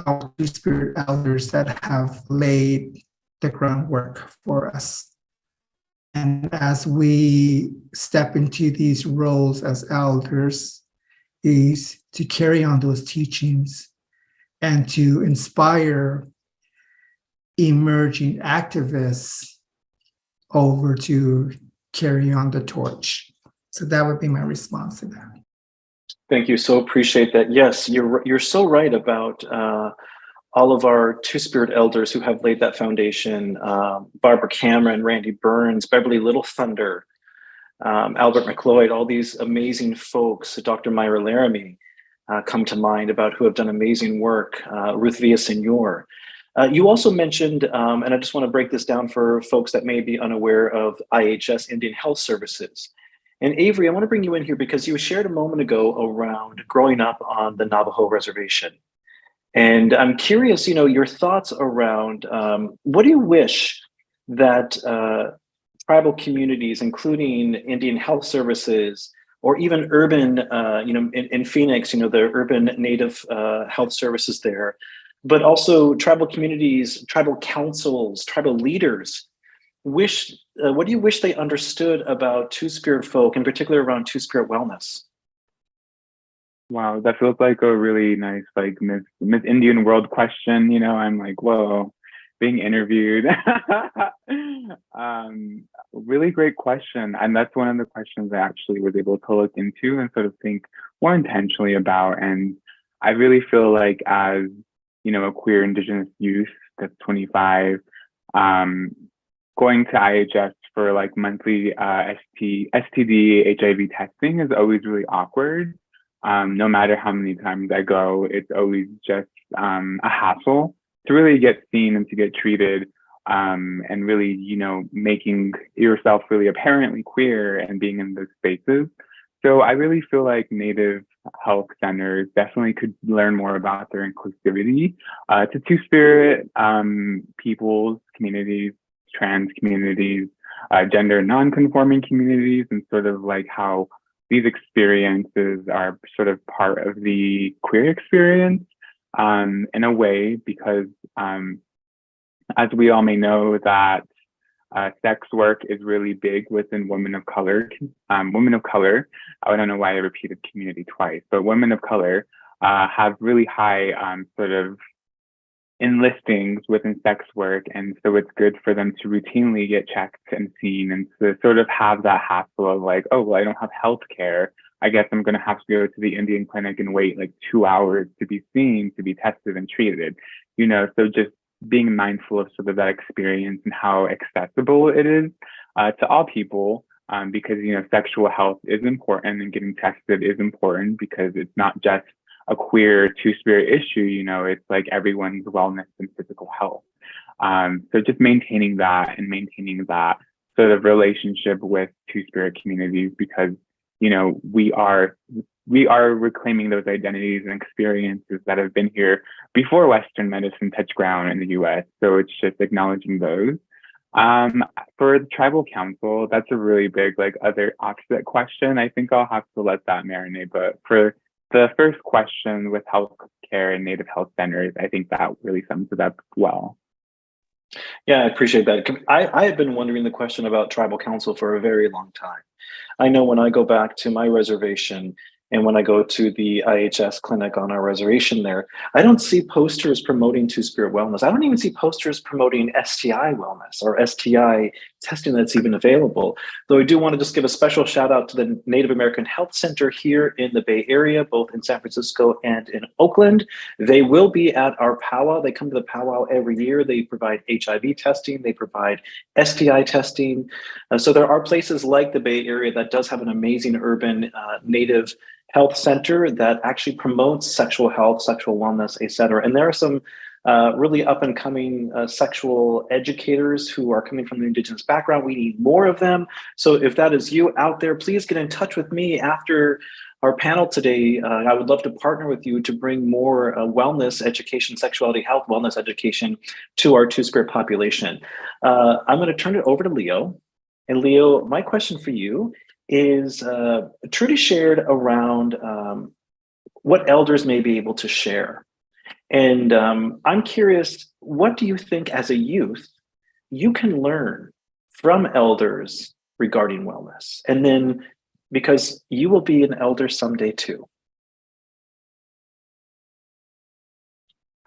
our two-spirit elders that have laid the groundwork for us. And as we step into these roles as elders, is to carry on those teachings and to inspire emerging activists over to carry on the torch. So that would be my response to that. Thank you. So appreciate that. Yes, you're so right about all of our two-spirit elders who have laid that foundation. Barbara Cameron, Randy Burns, Beverly Little Thunder, Albert McLeod, all these amazing folks, Dr. Myra Laramie come to mind, about who have done amazing work, Ruth Villasenor. You also mentioned, and I just want to break this down for folks that may be unaware of IHS, Indian Health Services. And Avery, I want to bring you in here because you shared a moment ago around growing up on the Navajo reservation. And I'm curious, your thoughts around what do you wish that tribal communities, including Indian Health Services, or even urban, in Phoenix, the urban Native health services there, but also tribal communities, tribal councils, tribal leaders, what do you wish they understood about two-spirit folk, in particular around two-spirit wellness? Wow, that feels like a really nice, Miss Indian World question. I'm like, whoa, being interviewed. Really great question. And that's one of the questions I actually was able to look into and sort of think more intentionally about. And I really feel like as, a queer Indigenous youth that's 25, going to IHS for monthly STD, HIV testing is always really awkward. No matter how many times I go, it's always just a hassle to really get seen and to get treated, and really, making yourself really apparently queer and being in those spaces So I really feel like Native health centers definitely could learn more about their inclusivity to Two-Spirit peoples, communities, trans communities, gender non-conforming communities, and sort of like how these experiences are sort of part of the queer experience in a way, because as we all may know that sex work is really big within women of color. Women of color, I don't know why I repeated community twice, but women of color have really high sort of enlistings within sex work. And so it's good for them to routinely get checked and seen, and to sort of have that hassle of like, oh, well, I don't have health care. I guess I'm going to have to go to the Indian clinic and wait like 2 hours to be seen, to be tested and treated, you know, so just being mindful of sort of that experience and how accessible it is to all people, because, you know, sexual health is important and getting tested is important, because it's not just a queer Two-Spirit issue, you know, it's like everyone's wellness and physical health. So just maintaining that sort of relationship with Two-Spirit communities, because, you know, we are reclaiming those identities and experiences that have been here before Western medicine touched ground in the US. So it's just acknowledging those. For the tribal council, that's a really big, like, other opposite question. I think I'll have to let that marinate. But for the first question with healthcare and Native health centers, I think that really sums it up well. Yeah, I appreciate that. I had been wondering the question about tribal council for a very long time. I know when I go back to my reservation and when I go to the IHS clinic on our reservation there, I don't see posters promoting Two-Spirit wellness. I don't even see posters promoting STI wellness or STI testing that's even available. Though I do want to just give a special shout out to the Native American Health Center here in the Bay Area, both in San Francisco and in Oakland. They will be at our powwow. They come to the powwow every year. They provide HIV testing. They provide STI testing. So there are places like the Bay Area that does have an amazing urban Native health center that actually promotes sexual health, sexual wellness, et cetera. And there are some really up and coming sexual educators who are coming from the Indigenous background. We need more of them. So if that is you out there, please get in touch with me after our panel today. I would love to partner with you to bring more wellness education, sexuality, health, wellness education to our Two-Spirit population. I'm going to turn it over to Leo. And Leo, my question for you is Trudy shared around what elders may be able to share. And I'm curious, what do you think as a youth you can learn from elders regarding wellness? And then, because you will be an elder someday too.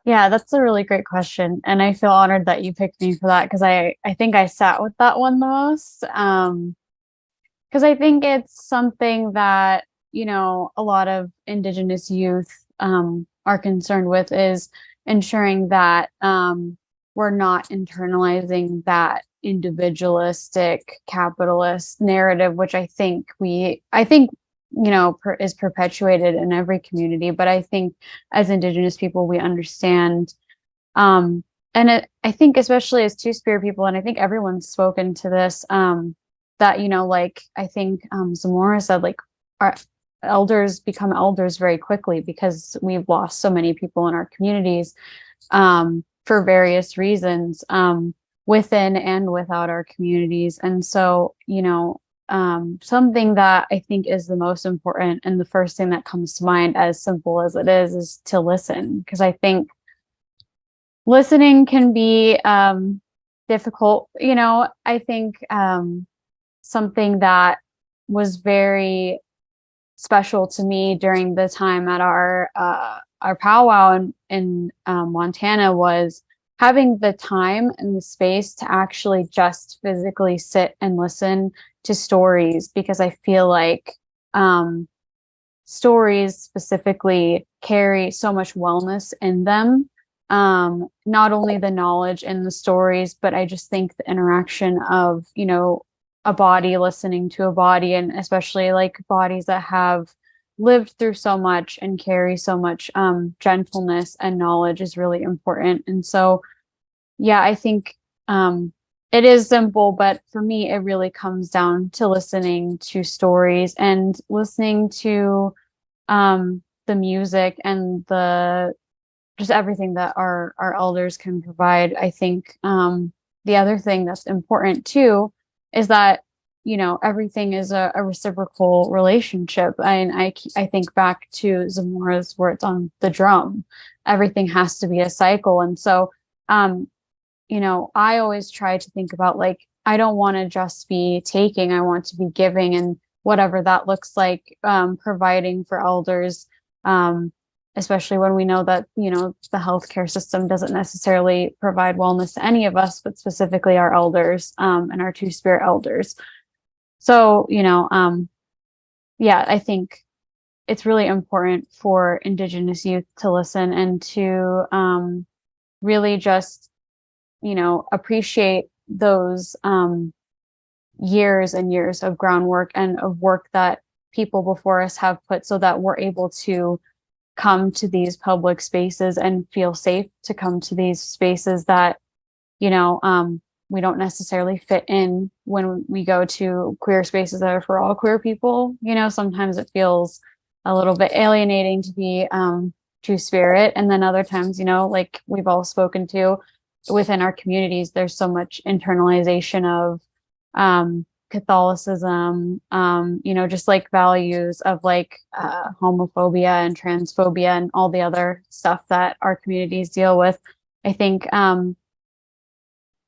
Yeah, that's a really great question. And I feel honored that you picked me for that, because I think I sat with that one the most. Because I think it's something that, you know, a lot of Indigenous youth are concerned with, is ensuring that we're not internalizing that individualistic capitalist narrative, which I think you know, is perpetuated in every community. But I think as Indigenous people, we understand, and I think especially as Two-Spirit people, and I think everyone's spoken to this, that, you know, like, I think Zamora said, like, our elders become elders very quickly because we've lost so many people in our communities for various reasons, within and without our communities. And so, you know, something that I think is the most important, and the first thing that comes to mind, as simple as it is to listen. Because I think listening can be difficult. You know, I think something that was very special to me during the time at our powwow in Montana was having the time and the space to actually just physically sit and listen to stories, because I feel like stories specifically carry so much wellness in them. Not only the knowledge in the stories, but I just think the interaction of, you know, a body listening to a body, and especially like bodies that have lived through so much and carry so much gentleness and knowledge is really important. And so, yeah, I think it is simple, but for me, it really comes down to listening to stories and listening to the music and the just everything that our elders can provide. I think the other thing that's important too is that everything is a reciprocal relationship. And I think back to Zamora's where it's on the drum. Everything has to be a cycle, and so um, I always try to think about like I don't want to just be taking. I want to be giving, and whatever that looks like, providing for elders. Especially when we know that the healthcare system doesn't necessarily provide wellness to any of us, but specifically our elders and our two-spirit elders. So yeah, I think it's really important for Indigenous youth to listen and to really just appreciate those years and years of groundwork and of work that people before us have put so that we're able to come to these public spaces and feel safe to come to these spaces that we don't necessarily fit in when we go to queer spaces that are for all queer people. Sometimes it feels a little bit alienating to be two spirit, and then other times like we've all spoken to within our communities, there's so much internalization of Catholicism, just like values of like homophobia and transphobia and all the other stuff that our communities deal with. I think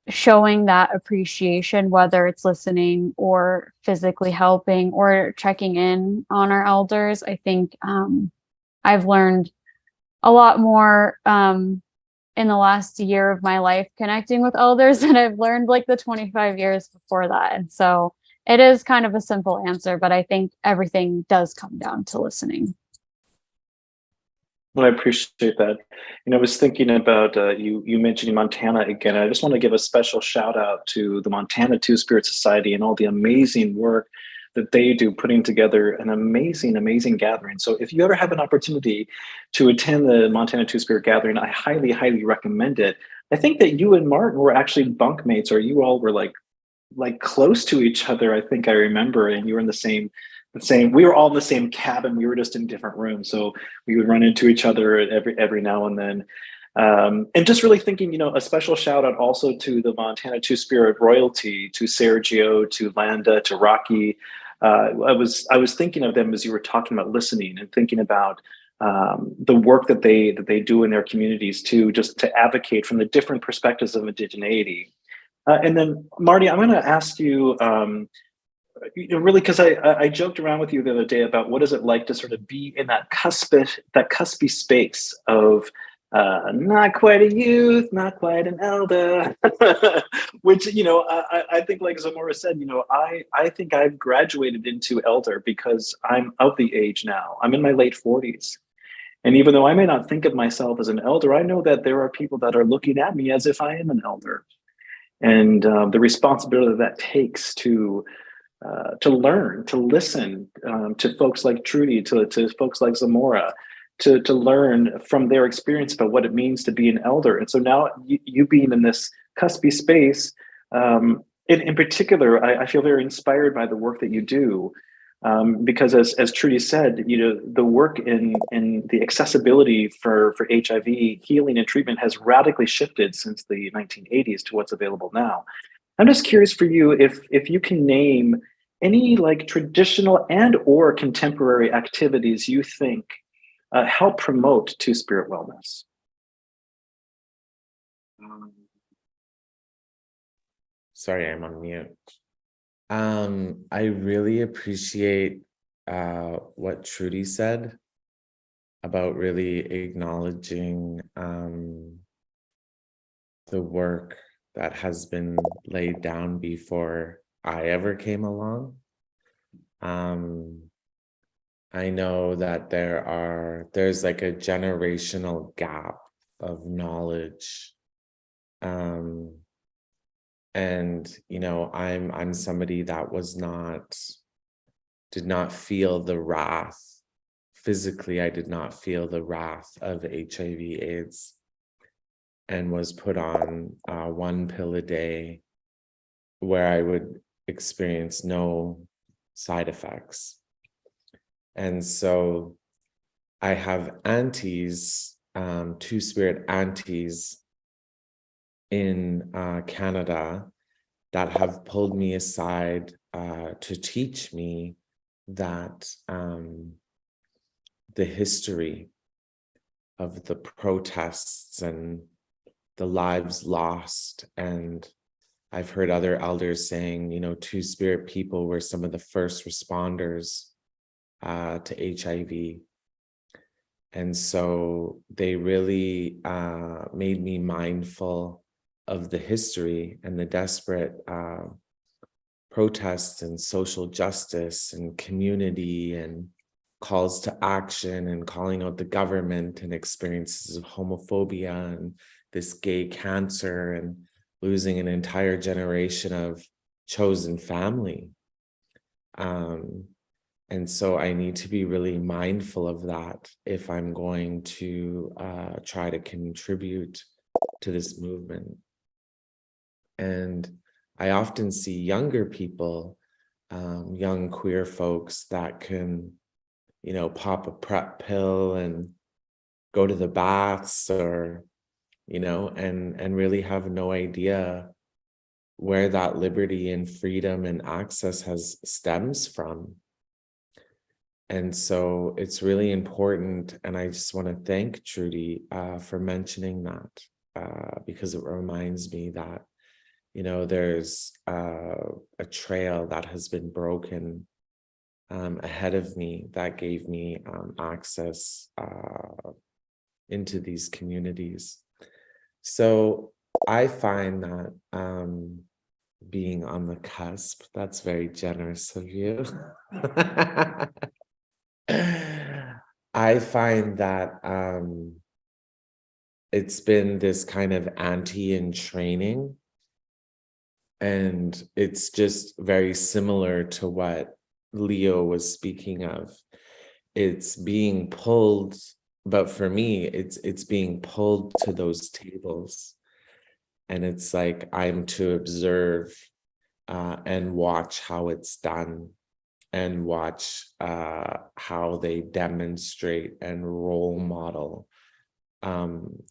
showing that appreciation, whether it's listening or physically helping or checking in on our elders, I think I've learned a lot more in the last year of my life connecting with elders than I've learned like the 25 years before that. And so it is kind of a simple answer, but I think everything does come down to listening. Well, I appreciate that. I was thinking about you mentioning Montana again. I just want to give a special shout out to the Montana Two Spirit Society and all the amazing work that they do putting together an amazing, amazing gathering. So if you ever have an opportunity to attend the Montana Two Spirit Gathering, I highly, highly recommend it. I think that you and Martin were actually bunkmates, or you all were like close to each other. I think I remember, and you were in the same. We were all in the same cabin. We were just in different rooms, so we would run into each other every now and then. And just really thinking, a special shout out also to the Montana Two Spirit royalty, to Sergio, to Landa, to Rocky. I was thinking of them as you were talking about listening and thinking about the work that they do in their communities too, just to advocate from the different perspectives of indigeneity. And then Marty, I'm going to ask you. Really, because I joked around with you the other day about what is it like to sort of be in that cuspy space of not quite a youth, not quite an elder, which I think, like Zamora said, I think I've graduated into elder because I'm of the age now. I'm in my late 40s, and even though I may not think of myself as an elder, I know that there are people that are looking at me as if I am an elder, and the responsibility that takes to learn, to listen to folks like Trudy, to folks like Zamora, to learn from their experience about what it means to be an elder. And so now you being in this cuspy space, in particular, I feel very inspired by the work that you do. Because as Trudy said, the work in the accessibility for HIV healing and treatment has radically shifted since the 1980s to what's available now. I'm just curious for you if you can name any like traditional and or contemporary activities you think help promote two-spirit wellness. Sorry, I'm on mute. I really appreciate what Trudy said about really acknowledging the work that has been laid down before I ever came along. I know that there's like a generational gap of knowledge. And I'm somebody that did not feel the wrath. Physically, I did not feel the wrath of HIV/AIDS and was put on one pill a day where I would experience no side effects. And so I have aunties, two-spirit aunties in Canada that have pulled me aside to teach me that the history of the protests and the lives lost. And I've heard other elders saying, you know, two-spirit people were some of the first responders to HIV. And so they really made me mindful of the history and the desperate protests and social justice and community and calls to action and calling out the government and experiences of homophobia and this gay cancer and losing an entire generation of chosen family. And so I need to be really mindful of that if I'm going to try to contribute to this movement. And I often see younger people, young queer folks that can, you know, pop a PrEP pill and go to the baths or, you know, and really have no idea where that liberty and freedom and access stems from. And so it's really important, and I just want to thank Trudy for mentioning that, because it reminds me that, you know, there's a trail that has been broken ahead of me that gave me access into these communities. So I find that being on the cusp, that's very generous of you. I find that it's been this kind of in training, and it's just very similar to what Leo was speaking of. It's being pulled, but for me, it's being pulled to those tables, and it's like I'm to observe and watch how it's done, and watch how they demonstrate and role model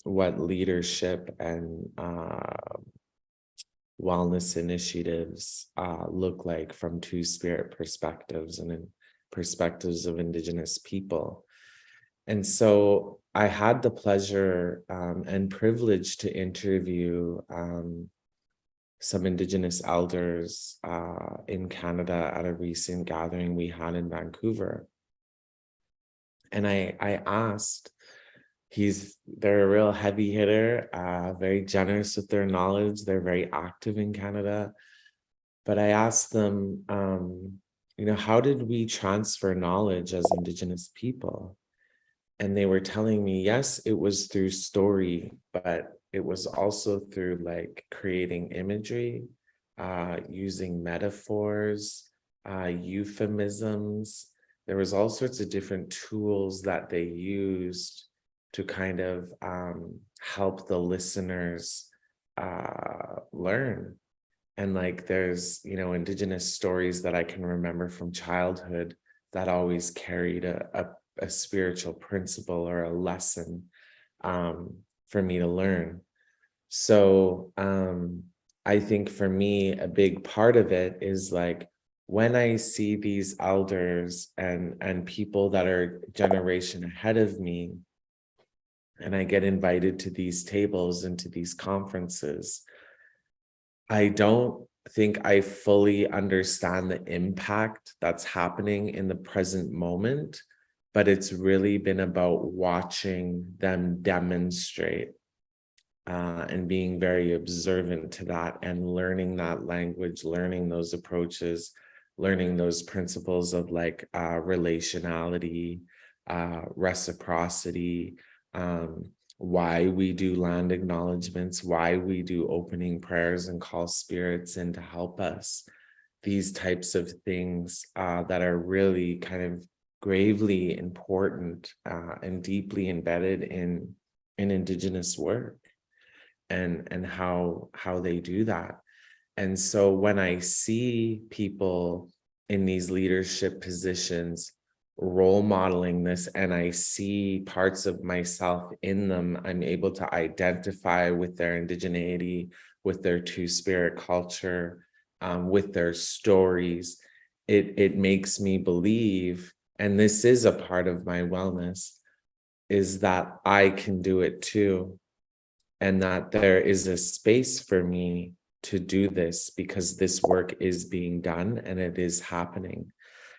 what leadership and wellness initiatives look like from two-spirit perspectives and in perspectives of Indigenous people. And so I had the pleasure and privilege to interview some Indigenous elders in Canada at a recent gathering we had in Vancouver. And I asked, they're a real heavy hitter, very generous with their knowledge. They're very active in Canada. But I asked them, you know, how did we transfer knowledge as Indigenous people? And they were telling me, yes, it was through story, but it was also through like creating imagery, using metaphors, euphemisms. There was all sorts of different tools that they used to kind of help the listeners learn. And like there's, you know, Indigenous stories that I can remember from childhood that always carried a spiritual principle or a lesson for me to learn. So I think for me, a big part of it is like when I see these elders and people that are a generation ahead of me, and I get invited to these tables and to these conferences, I don't think I fully understand the impact that's happening in the present moment, but it's really been about watching them demonstrate and being very observant to that and learning that language, learning those approaches, learning those principles of like relationality, reciprocity, why we do land acknowledgements, why we do opening prayers and call spirits in to help us. These types of things that are really kind of gravely important and deeply embedded in Indigenous work and how they do that. And so when I see people in these leadership positions role modeling this, and I see parts of myself in them, I'm able to identify with their indigeneity, with their two-spirit culture, with their stories. It makes me believe, and this is a part of my wellness, is that I can do it too, and that there is a space for me to do this because this work is being done and it is happening.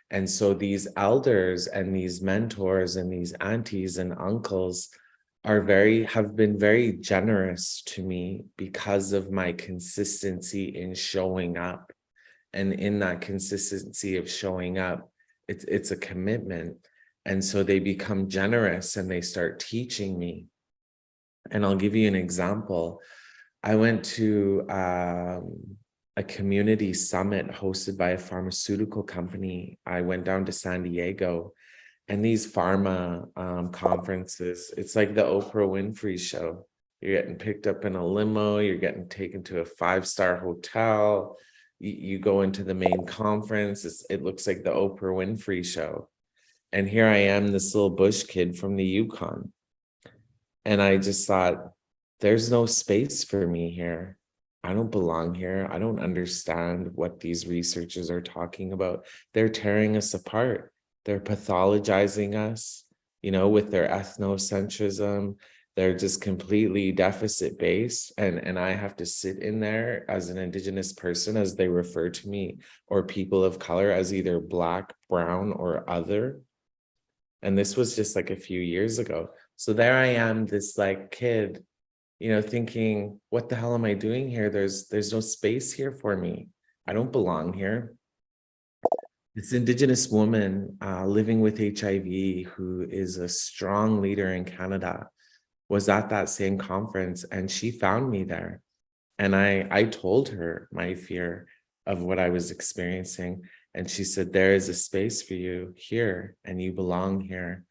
And so these elders and these mentors and these aunties and uncles have been very generous to me because of my consistency in showing up. And in that consistency of showing up, it's a commitment. And so they become generous and they start teaching me. And I'll give you an example. I went to a community summit hosted by a pharmaceutical company. I went down to San Diego, and these pharma conferences, it's like the Oprah Winfrey show. You're getting picked up in a limo, you're getting taken to a 5-star hotel, you go into the main conference, it looks like the Oprah Winfrey show. And here I am, this little bush kid from the Yukon. And I just thought, there's no space for me here. I don't belong here. I don't understand what these researchers are talking about. They're tearing us apart. They're pathologizing us, with their ethnocentrism. They're just completely deficit-based. And I have to sit in there as an Indigenous person, as they refer to me, or people of color, as either Black, brown, or other. And this was just like a few years ago. So there I am, this like kid, thinking, what the hell am I doing here? There's no space here for me. I don't belong here. This Indigenous woman living with HIV, who is a strong leader in Canada, was at that same conference, and she found me there. And I told her my fear of what I was experiencing. And she said, there is a space for you here, and you belong here.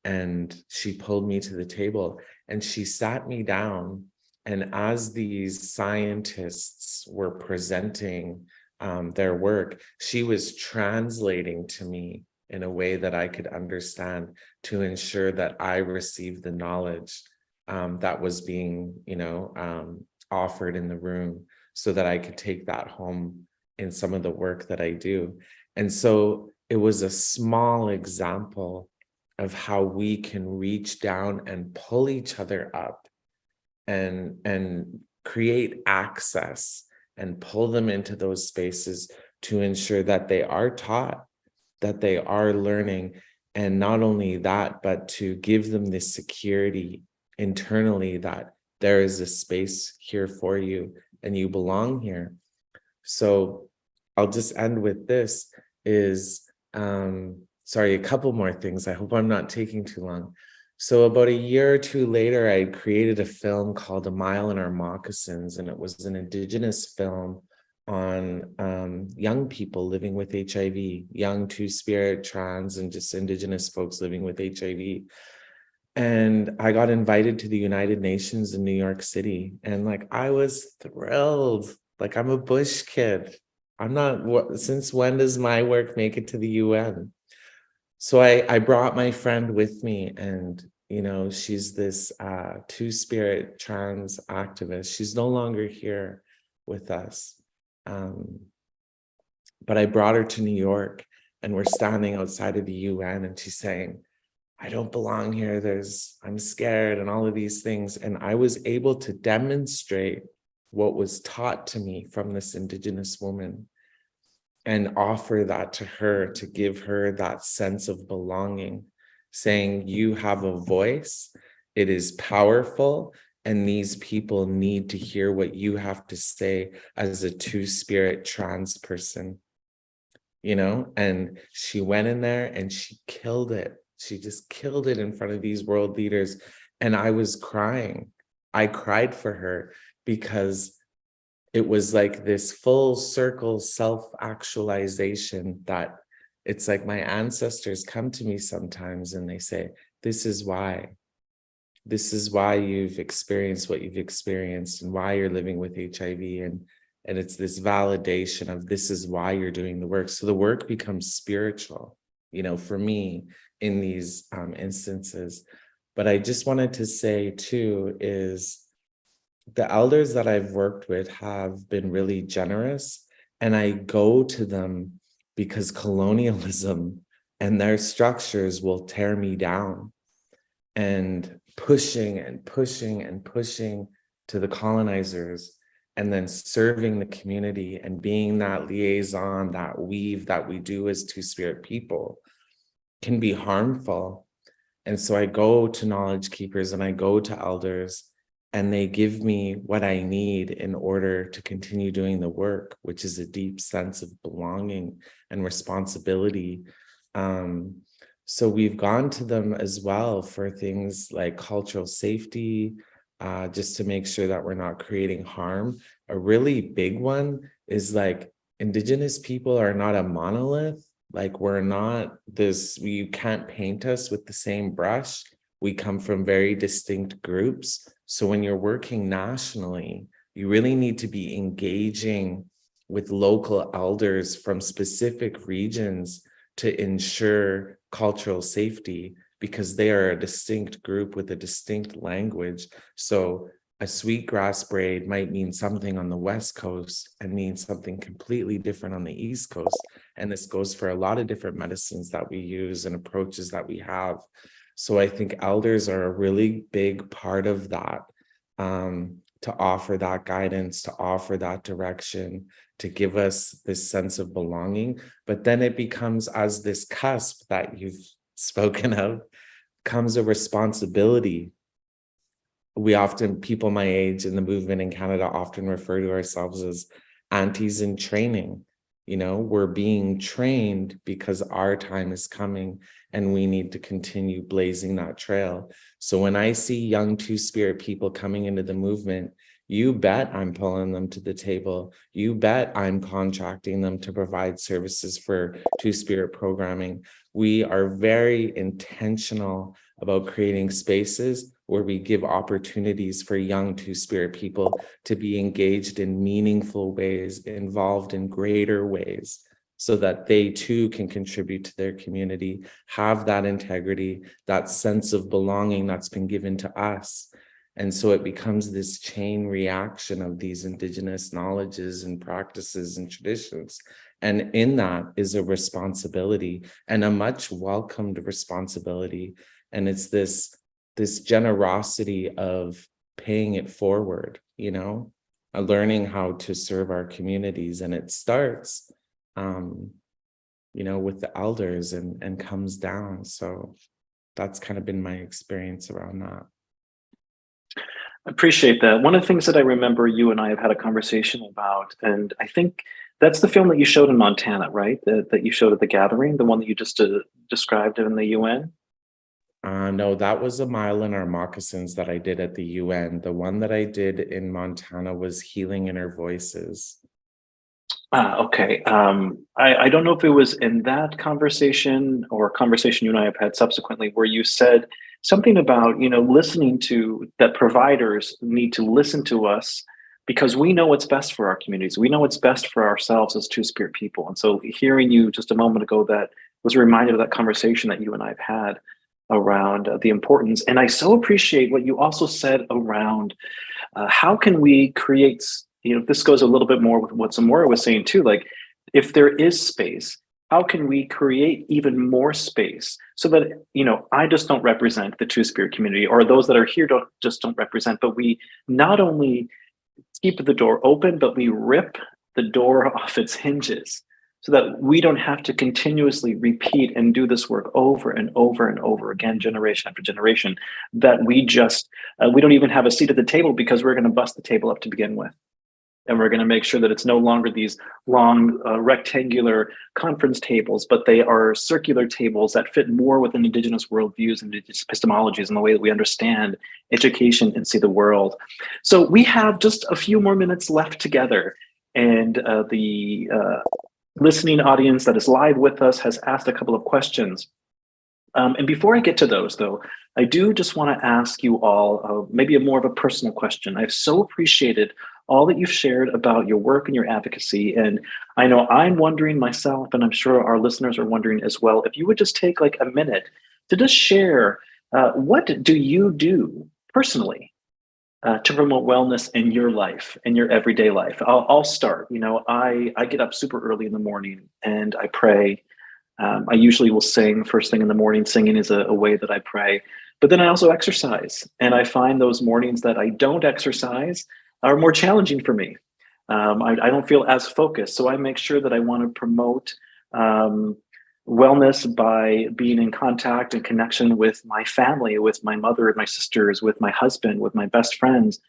And she pulled me to the table and she sat me down. And as these scientists were presenting their work, she was translating to me in a way that I could understand, to ensure that I received the knowledge that was being, offered in the room, so that I could take that home in some of the work that I do. And so it was a small example of how we can reach down and pull each other up and create access and pull them into those spaces to ensure that they are taught, that they are learning. And not only that, but to give them this security internally that there is a space here for you and you belong here. So I'll just end with this is, sorry, a couple more things. I hope I'm not taking too long. So about a year or two later, I created a film called A Mile in Our Moccasins, and it was an Indigenous film on young people living with HIV, young two-spirit, trans, and just Indigenous folks living with HIV. And I got invited to the United Nations in New York City. And I was thrilled. I'm a bush kid. Since when does my work make it to the UN? So I brought my friend with me, and, she's this two-spirit trans activist. She's no longer here with us. But I brought her to New York, and we're standing outside of the UN, and she's saying, I don't belong here. I'm scared and all of these things. And I was able to demonstrate what was taught to me from this Indigenous woman and offer that to her, to give her that sense of belonging, saying, you have a voice, it is powerful, and these people need to hear what you have to say as a two-spirit trans person, and she went in there and she killed it. She just killed it in front of these world leaders. And I was crying. I cried for her because it was like this full circle self-actualization that it's like my ancestors come to me sometimes and they say, this is why you've experienced what you've experienced and why you're living with HIV. And it's this validation of this is why you're doing the work. So the work becomes spiritual, for me in these instances. But I just wanted to say too, is the elders that I've worked with have been really generous, and I go to them because colonialism and their structures will tear me down, and pushing and pushing and pushing to the colonizers, and then serving the community and being that liaison, that weave that we do as Two-Spirit people can be harmful. And so I go to knowledge keepers and I go to elders, and they give me what I need in order to continue doing the work, which is a deep sense of belonging and responsibility. So we've gone to them as well for things like cultural safety, just to make sure that we're not creating harm. A really big one is like Indigenous people are not a monolith. Like we're not this, you can't paint us with the same brush. We come from very distinct groups. So when you're working nationally, you really need to be engaging with local elders from specific regions to ensure cultural safety, because they are a distinct group with a distinct language. So a sweetgrass braid might mean something on the West Coast and mean something completely different on the East Coast. And this goes for a lot of different medicines that we use and approaches that we have. So I think elders are a really big part of that, to offer that guidance, to offer that direction, to give us this sense of belonging. But then it becomes, as this cusp that you've spoken of, comes a responsibility. We often, people my age in the movement in Canada often refer to ourselves as aunties in training. We're being trained because our time is coming and we need to continue blazing that trail. So when I see young Two-Spirit people coming into the movement, you bet I'm pulling them to the table. You bet I'm contracting them to provide services for Two-Spirit programming. We are very intentional about creating spaces where we give opportunities for young Two-Spirit people to be engaged in meaningful ways, involved in greater ways, so that they too can contribute to their community, have that integrity, that sense of belonging that's been given to us. And so it becomes this chain reaction of these Indigenous knowledges and practices and traditions. And in that is a responsibility, and a much welcomed responsibility. And it's this generosity of paying it forward, learning how to serve our communities. And it starts, with the elders and comes down. So that's kind of been my experience around that. I appreciate that. One of the things that I remember you and I have had a conversation about, and I think that's the film that you showed in Montana, right? That you showed at the gathering, the one that you just described in the UN? No, that was a mile in our moccasins that I did at the UN. The one that I did in Montana was Healing Inner Voices. Okay. I don't know if it was in that conversation or a conversation you and I have had subsequently where you said something about, listening to that providers need to listen to us because we know what's best for our communities. We know what's best for ourselves as Two-Spirit people. And so hearing you just a moment ago, that was a reminder of that conversation that you and I have had around the importance. And I so appreciate what you also said around how can we create, this goes a little bit more with what Zamora was saying too, like if there is space, how can we create even more space so that, I just don't represent the Two-Spirit community, or those that are here don't represent, but we not only keep the door open, but we rip the door off its hinges so that we don't have to continuously repeat and do this work over and over and over again, generation after generation, that we just, we don't even have a seat at the table because we're going to bust the table up to begin with. And we're going to make sure that it's no longer these long rectangular conference tables, but they are circular tables that fit more within Indigenous worldviews and Indigenous epistemologies and the way that we understand education and see the world. So we have just a few more minutes left together. And the listening audience that is live with us has asked a couple of questions. And before I get to those, though, I do just want to ask you all maybe more of a personal question. I've so appreciated all that you've shared about your work and your advocacy. And I know I'm wondering myself, and I'm sure our listeners are wondering as well, if you would just take like a minute to just share, what do you do personally to promote wellness in your life, in your everyday life? I'll start. I get up super early in the morning and I pray. I usually will sing first thing in the morning. Singing is a way that I pray. But then I also exercise. And I find those mornings that I don't exercise are more challenging for me. I don't feel as focused. So I make sure that I want to promote wellness by being in contact and connection with my family, with my mother and my sisters, with my husband, with my best friends.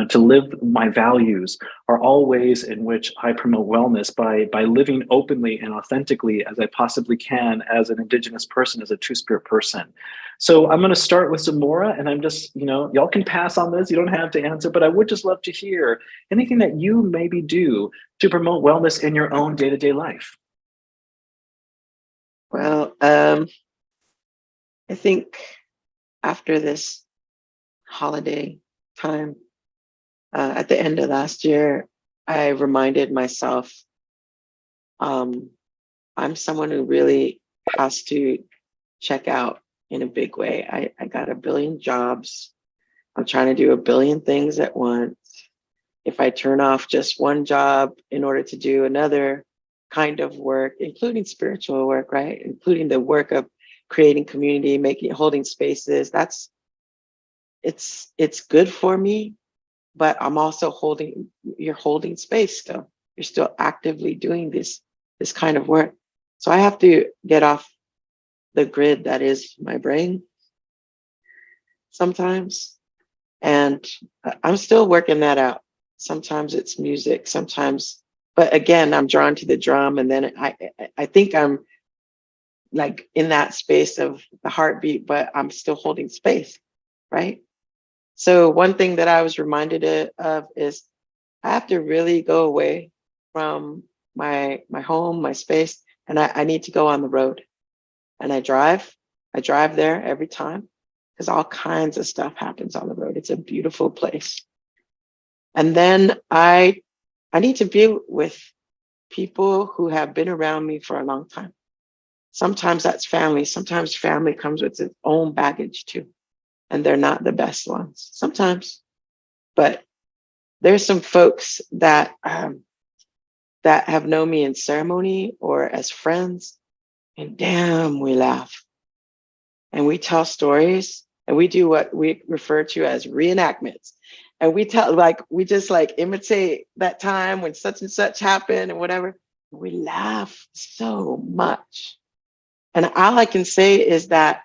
To live my values are all ways in which I promote wellness by living openly and authentically as I possibly can as an Indigenous person, as a Two-Spirit person. So I'm going to start with Zamora, and I'm just, y'all can pass on this. You don't have to answer, but I would just love to hear anything that you maybe do to promote wellness in your own day-to-day life. Well, I think after this holiday time, at the end of last year, I reminded myself, I'm someone who really has to check out in a big way. I got a billion jobs. I'm trying to do a billion things at once. If I turn off just one job in order to do another kind of work, including spiritual work, right? Including the work of creating community, holding spaces, it's good for me. But I'm also you're holding space still. You're still actively doing this kind of work. So I have to get off the grid that is my brain sometimes. And I'm still working that out. Sometimes it's music, but again, I'm drawn to the drum. And then I think I'm like in that space of the heartbeat, but I'm still holding space, right? So one thing that I was reminded of is I have to really go away from my home, my space, and I need to go on the road. And I drive there every time because all kinds of stuff happens on the road. It's a beautiful place. And then I need to be with people who have been around me for a long time. Sometimes that's family. Sometimes family comes with its own baggage too. And they're not the best ones sometimes. But there's some folks that have known me in ceremony or as friends, and damn, we laugh. And we tell stories, and we do what we refer to as reenactments. And we just imitate that time when such and such happened and whatever. We laugh so much. And all I can say is that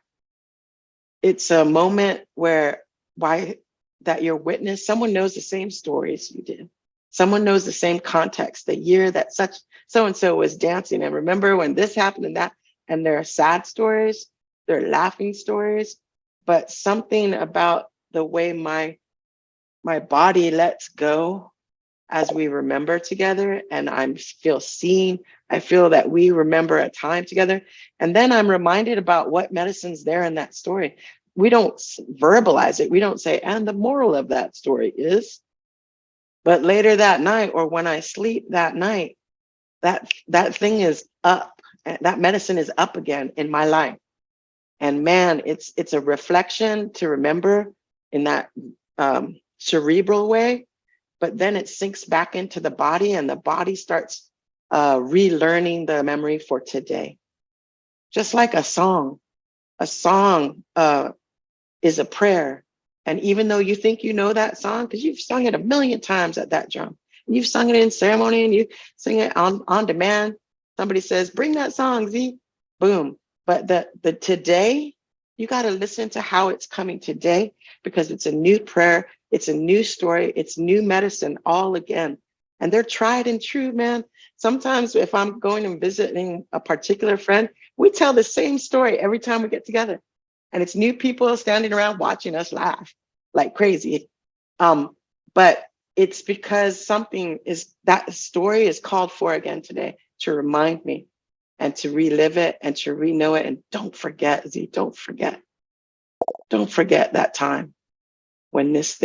it's a moment that your witness, someone knows the same stories you did. Someone knows the same context, the year that such so-and-so was dancing. And remember when this happened and that, and there are sad stories, there are laughing stories, but something about the way my body lets go as we remember together, and I feel seen. I feel that we remember a time together. And then I'm reminded about what medicine's there in that story. We don't verbalize it. We don't say, and the moral of that story is, but later that night, or when I sleep that night, that thing is up. That medicine is up again in my life. And man, it's a reflection to remember in that cerebral way, but then it sinks back into the body, and the body starts relearning the memory for today. Just like a song is a prayer. And even though you think you know that song, because you've sung it a million times at that drum, and you've sung it in ceremony, and you sing it on demand, somebody says, bring that song, Z, boom. But the today, you got to listen to how it's coming today, because it's a new prayer, it's a new story, it's new medicine all again. And they're tried and true, man. Sometimes if I'm going and visiting a particular friend, we tell the same story every time we get together. And it's new people standing around watching us laugh like crazy. But it's because that story is called for again today to remind me and to relive it and to re-know it. And don't forget, Z, don't forget that time when this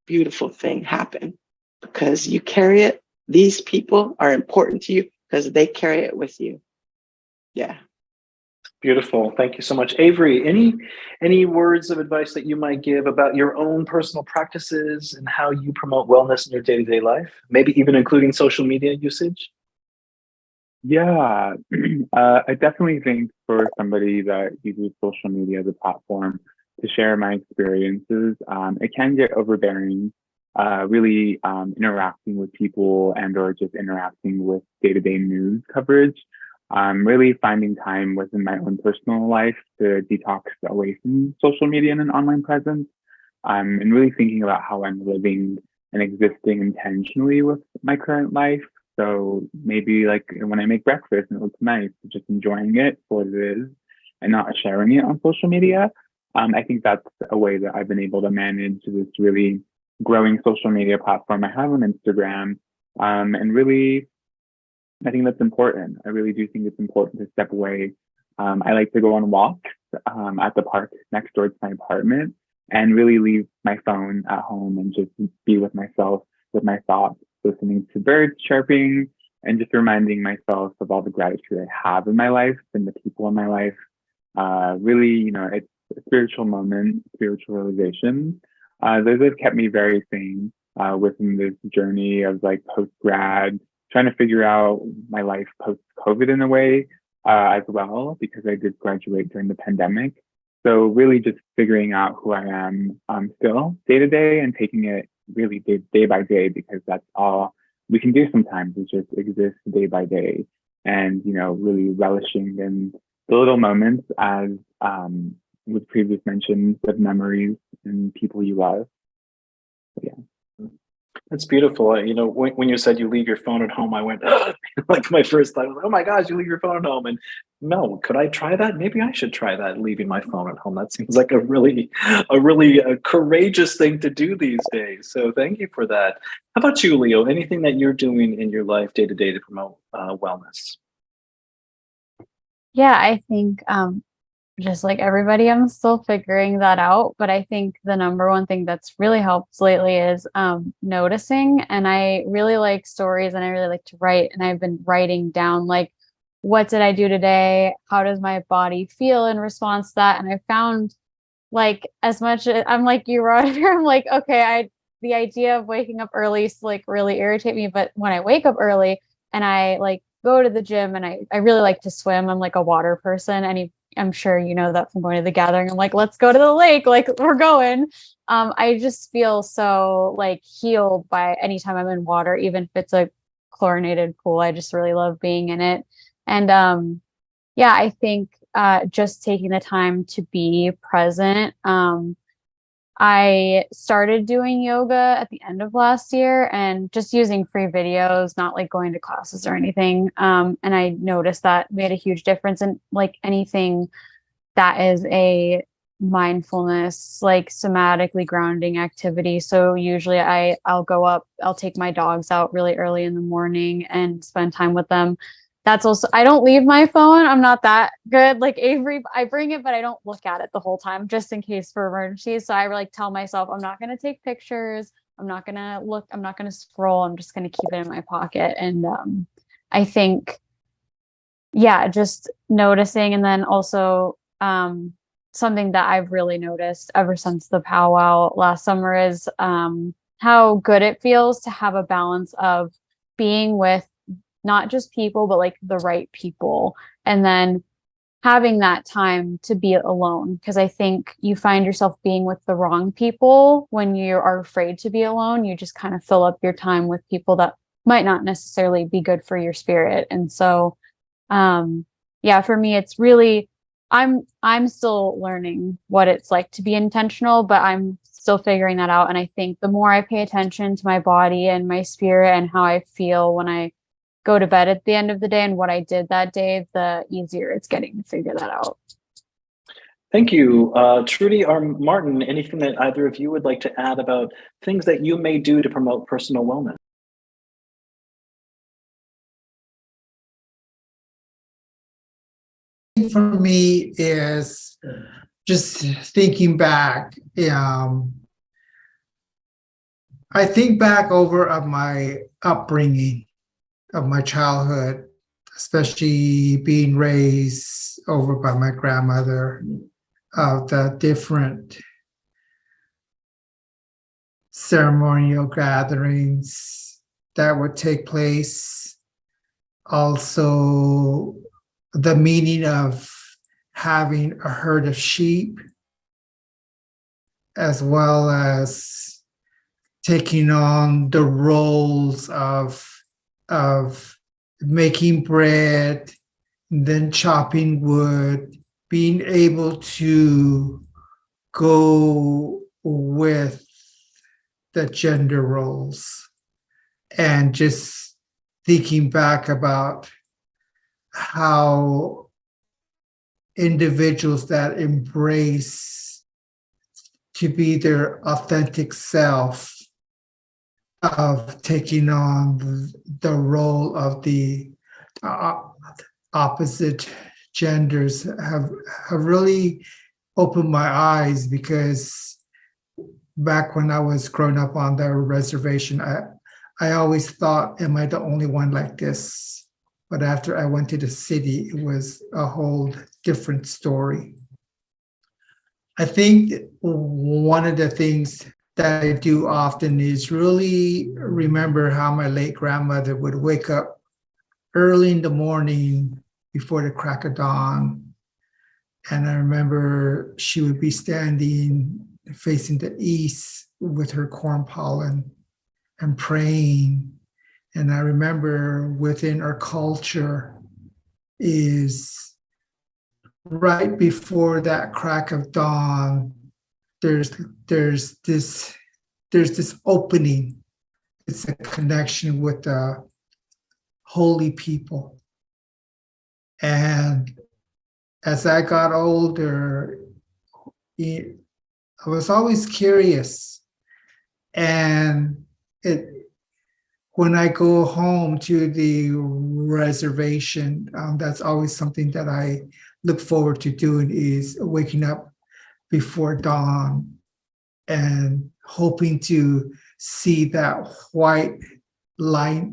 beautiful thing happened. because you carry it. These people are important to you because they carry it with you. Yeah. Beautiful. Thank you so much. Avery, any words of advice that you might give about your own personal practices and how you promote wellness in your day-to-day life, maybe even including social media usage? Yeah, I definitely think for somebody that uses social media as a platform to share my experiences, it can get overbearing. Really interacting with people and or just interacting with day-to-day news coverage. Really finding time within my own personal life to detox away from social media and an online presence. And really thinking about how I'm living and existing intentionally with my current life. So maybe like when I make breakfast and it looks nice, just enjoying it for what it is and not sharing it on social media. I think that's a way that I've been able to manage this really growing social media platform I have on Instagram. And really, I think that's important. I really do think it's important to step away. I like to go on walks at the park next door to my apartment and really leave my phone at home and just be with myself, with my thoughts, listening to birds chirping and just reminding myself of all the gratitude I have in my life and the people in my life. Really, it's a spiritual moment, spiritual realization. Those have kept me very sane within this journey of like post grad, trying to figure out my life post COVID in a way as well, because I did graduate during the pandemic. So really just figuring out who I am still day to day and taking it really day by day, because that's all we can do sometimes is just exist day by day and, really relishing in the little moments as was previously mentioned, of memories and people you love. So, yeah. That's beautiful. When you said you leave your phone at home, I went, like my first thought was, oh my gosh, you leave your phone at home. And no, could I try that? Maybe I should try that, leaving my phone at home. That seems like a really courageous thing to do these days. So thank you for that. How about you, Leo? Anything that you're doing in your life day to day to promote wellness? Yeah, I think just like everybody, I'm still figuring that out. But I think the number one thing that's really helped lately is noticing. And I really like stories and I really like to write. And I've been writing down like, what did I do today? How does my body feel in response to that? And I found like as much I'm like you, Roger, I'm like, okay, the idea of waking up early is like really irritate me. But when I wake up early and I like go to the gym and I really like to swim, I'm like a water person. I'm sure you know that from going to the gathering. I'm like, let's go to the lake, like we're going. I just feel so like healed by anytime I'm in water, even if it's a chlorinated pool. I just really love being in it. And yeah, I think just taking the time to be present. I started doing yoga at the end of last year and just using free videos, not like going to classes or anything. And I noticed that made a huge difference. And like anything that is a mindfulness, like somatically grounding activity. So usually I'll take my dogs out really early in the morning and spend time with them. That's also, I don't leave my phone. I'm not that good. Like Avery, I bring it, but I don't look at it the whole time just in case for emergencies. So I like tell myself, I'm not going to take pictures. I'm not going to look, I'm not going to scroll. I'm just going to keep it in my pocket. And I think, yeah, just noticing. And then also something that I've really noticed ever since the powwow last summer is how good it feels to have a balance of being with not just people, but like the right people. And then having that time to be alone. Because I think you find yourself being with the wrong people when you are afraid to be alone. You just kind of fill up your time with people that might not necessarily be good for your spirit. And so, yeah, for me, it's really, I'm still learning what it's like to be intentional, but I'm still figuring that out. And I think the more I pay attention to my body and my spirit and how I feel when I go to bed at the end of the day and what I did that day, the easier it's getting to figure that out. Thank you. Trudy or Martin, anything that either of you would like to add about things that you may do to promote personal wellness? For me is just thinking back. I think back over of my upbringing, of my childhood, especially being raised over by my grandmother, of the different ceremonial gatherings that would take place. Also, the meaning of having a herd of sheep, as well as taking on the roles of making bread, then chopping wood, being able to go with the gender roles, and just thinking back about how individuals that embrace to be their authentic self, of taking on the role of the opposite genders have really opened my eyes, because back when I was growing up on the reservation, I always thought, am I the only one like this? But after I went to the city, it was a whole different story. I think one of the things that I do often is really remember how my late grandmother would wake up early in the morning before the crack of dawn. And I remember she would be standing facing the east with her corn pollen and praying. And I remember within our culture is right before that crack of dawn, there's this opening. It's a connection with the holy people. And as I got older, I was always curious. And when I go home to the reservation, that's always something that I look forward to doing, is waking up before dawn and hoping to see that white light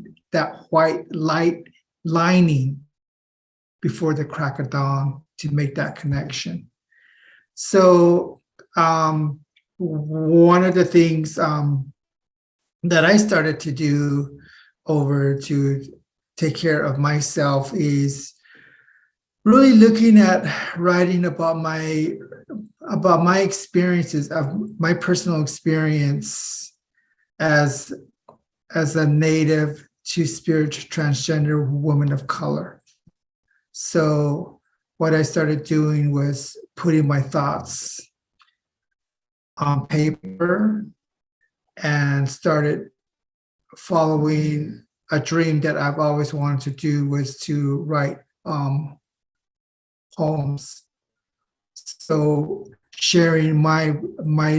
lining before the crack of dawn, to make that connection. So one of the things that I started to do over to take care of myself is really looking at writing about my experiences, of my personal experience as a Native Two-Spirit transgender woman of color. So what I started doing was putting my thoughts on paper, and started following a dream that I've always wanted to do, was to write poems. So sharing my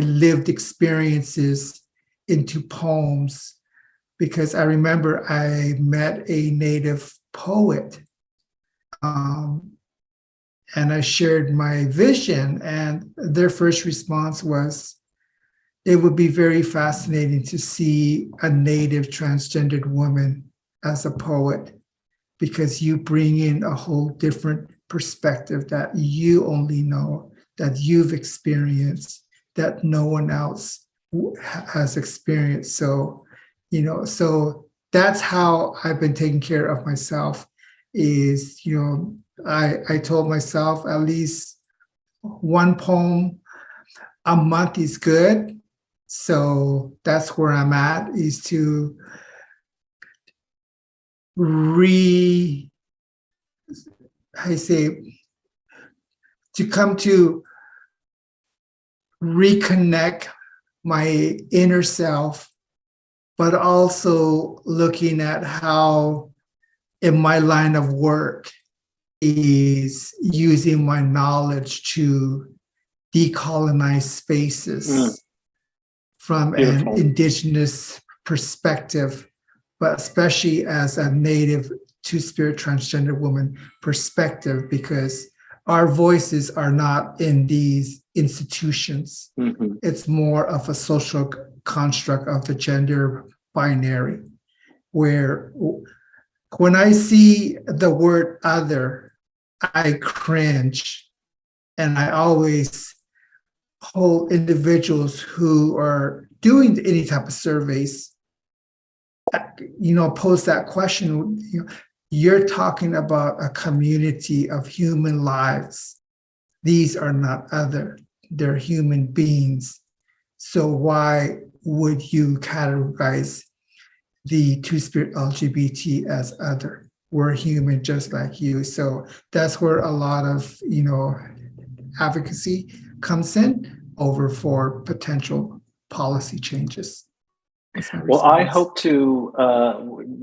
lived experiences into poems, because I remember I met a Native poet, and I shared my vision, and their first response was, it would be very fascinating to see a Native transgendered woman as a poet, because you bring in a whole different perspective that you only know, that you've experienced, that no one else has experienced. So, so that's how I've been taking care of myself, is, I told myself at least one poem a month is good. So that's where I'm at, is to come to reconnect my inner self, but also looking at how in my line of work is using my knowledge to decolonize spaces from Beautiful. an indigenous perspective, but especially as a Native Two-Spirit transgender woman perspective, because our voices are not in these institutions. Mm-hmm. It's more of a social construct of the gender binary, where when I see the word other, I cringe, and I always hold individuals who are doing any type of surveys, pose that question. You're talking about a community of human lives. These are not other, they're human beings. So why would you categorize the Two-Spirit LGBT as other? We're human just like you. So that's where a lot of, advocacy comes in over for potential policy changes. Well, I hope to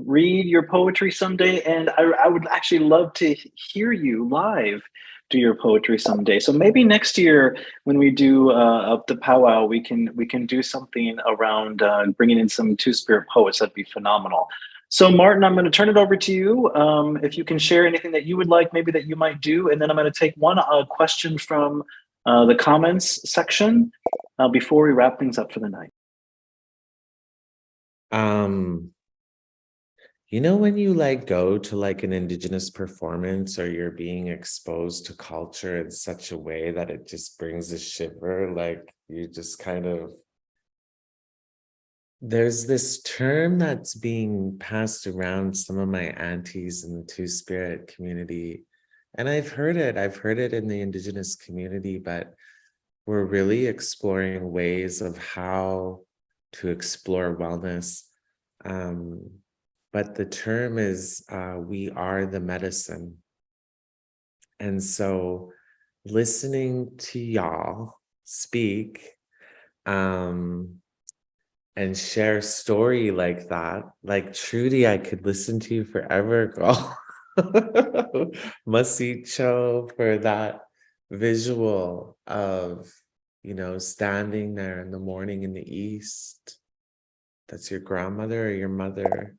read your poetry someday, and I would actually love to hear you live do your poetry someday. So maybe next year when we do the powwow, we can do something around bringing in some Two-Spirit poets. That'd be phenomenal. So Martin, I'm going to turn it over to you. If you can share anything that you would like, maybe that you might do, and then I'm going to take one question from the comments section before we wrap things up for the night. When you go to an Indigenous performance, or you're being exposed to culture in such a way that it just brings a shiver, you just kind of, there's this term that's being passed around some of my aunties in the Two-Spirit community, and I've heard it in the Indigenous community, but we're really exploring ways of how to explore wellness. But the term is, we are the medicine. And so listening to y'all speak and share a story like that, like Trudy, I could listen to you forever, girl. Masicho, for that visual of, standing there in the morning in the east. That's your grandmother or your mother.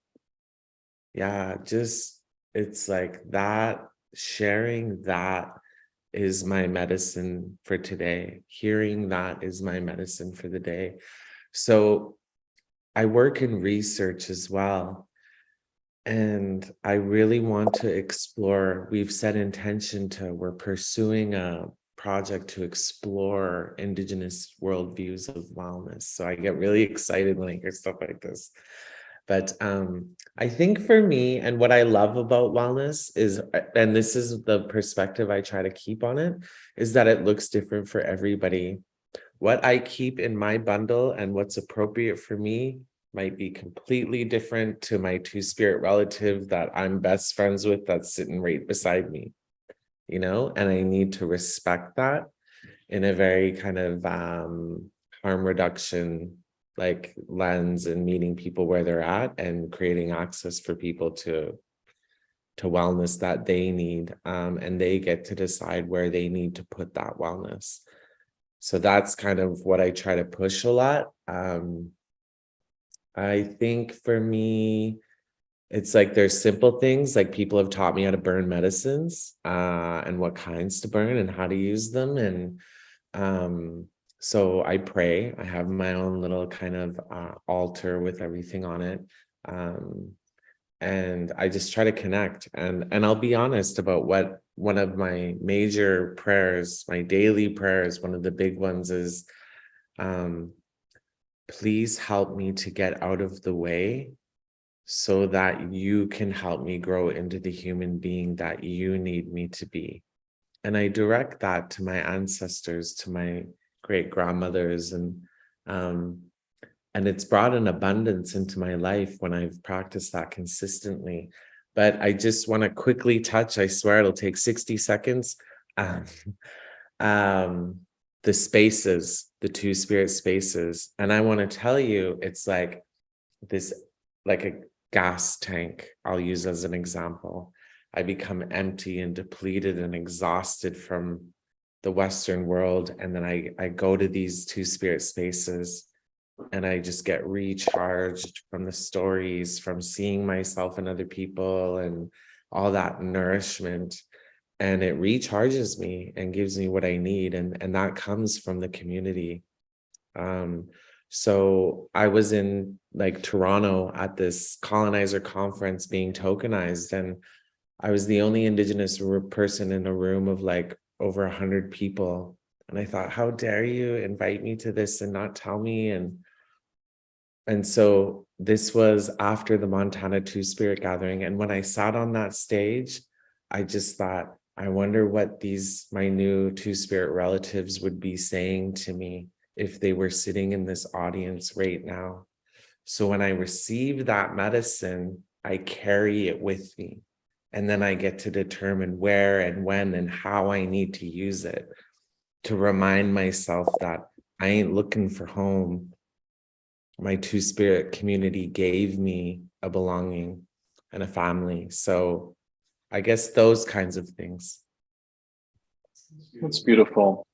Yeah, it's like that, sharing that is my medicine for today. Hearing that is my medicine for the day. So I work in research as well. And I really want to explore, we've set intention we're pursuing a project to explore Indigenous worldviews of wellness. So I get really excited when I hear stuff like this. But I think for me, and what I love about wellness is, and this is the perspective I try to keep on it, is that it looks different for everybody. What I keep in my bundle and what's appropriate for me might be completely different to my Two-Spirit relative that I'm best friends with that's sitting right beside me, and I need to respect that in a very kind of harm reduction lens, and meeting people where they're at and creating access for people to wellness that they need, and they get to decide where they need to put that wellness. So that's kind of what I try to push a lot. I think for me, it's there's simple things, people have taught me how to burn medicines, and what kinds to burn and how to use them. And so I pray. I have my own little kind of altar with everything on it. And I just try to connect. And I'll be honest about what one of my major prayers, my daily prayers, one of the big ones is, please help me to get out of the way so that you can help me grow into the human being that you need me to be. And I direct that to my ancestors, to my great grandmothers, and it's brought an abundance into my life when I've practiced that consistently. But I just want to quickly touch, I swear it'll take 60 seconds, the spaces, the Two-Spirit spaces. And I want to tell you, it's like this, like a gas tank, I'll use as an example. I become empty and depleted and exhausted from the Western world. And then I go to these Two-Spirit spaces and I just get recharged from the stories, from seeing myself and other people and all that nourishment. And it recharges me and gives me what I need. And that comes from the community. So I was in like Toronto at this colonizer conference being tokenized, and I was the only Indigenous person in a room of like over 100 people. And I thought, how dare you invite me to this and not tell me? And so this was after the Montana Two Spirit Gathering. And when I sat on that stage, I just thought, I wonder what my new Two Spirit relatives would be saying to me if they were sitting in this audience right now. So when I receive that medicine, I carry it with me. And then I get to determine where and when and how I need to use it to remind myself that I ain't looking for home. My Two Spirit community gave me a belonging and a family. So I guess those kinds of things. That's beautiful.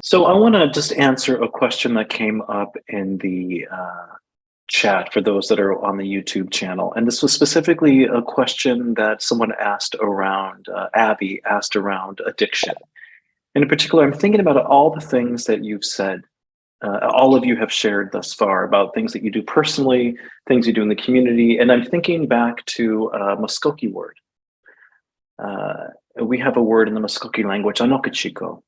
So I want to just answer a question that came up in the chat for those that are on the YouTube channel. And this was specifically a question that someone asked around, Abby asked around addiction. And in particular, I'm thinking about all the things that you've said, all of you have shared thus far about things that you do personally, things you do in the community. And I'm thinking back to a Muskoki word. We have a word in the Muskoki language, anokachiko.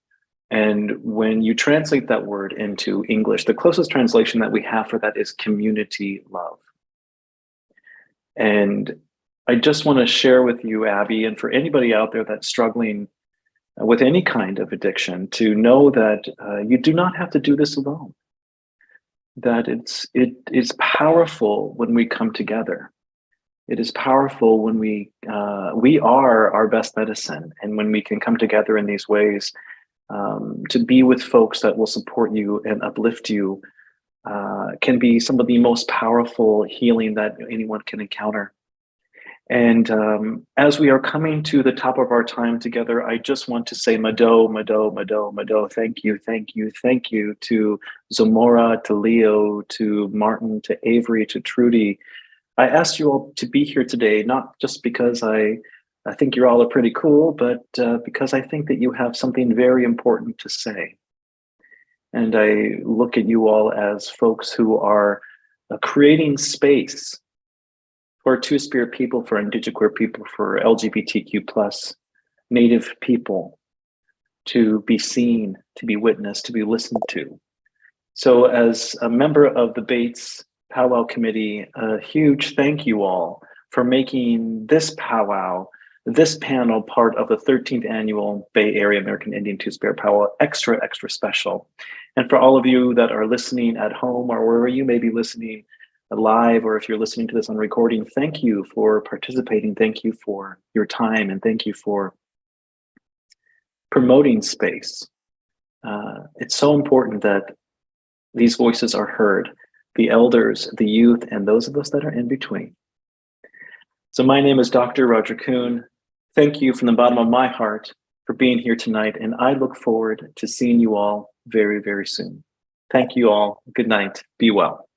And when you translate that word into English, the closest translation that we have for that is community love. And I just want to share with you, Abby, and for anybody out there that's struggling with any kind of addiction, to know that you do not have to do this alone. That it is powerful when we come together. It is powerful when we are our best medicine, and when we can come together in these ways. To be with folks that will support you and uplift you can be some of the most powerful healing that anyone can encounter. And as we are coming to the top of our time together, I just want to say Mado, Mado, Mado, Mado. Thank you, thank you, thank you to Zamora, to Leo, to Martin, to Avery, to Trudy. I asked you all to be here today, not just because I think you're all pretty cool, but because I think that you have something very important to say. And I look at you all as folks who are creating space for Two-Spirit people, for Indigenous queer people, for LGBTQ plus Native people to be seen, to be witnessed, to be listened to. So as a member of the BAAITS Powwow Committee, a huge thank you all for making this powwow, this panel, part of the 13th annual Bay Area American Indian Two-Spirit Powwow, extra, extra special. And for all of you that are listening at home or wherever you may be listening live, or if you're listening to this on recording, thank you for participating. Thank you for your time, and thank you for promoting space. It's so important that these voices are heard, the elders, the youth, and those of us that are in between. So my name is Dr. Roger Kuhn. Thank you from the bottom of my heart for being here tonight, and I look forward to seeing you all very, very soon. Thank you all. Good night. Be well.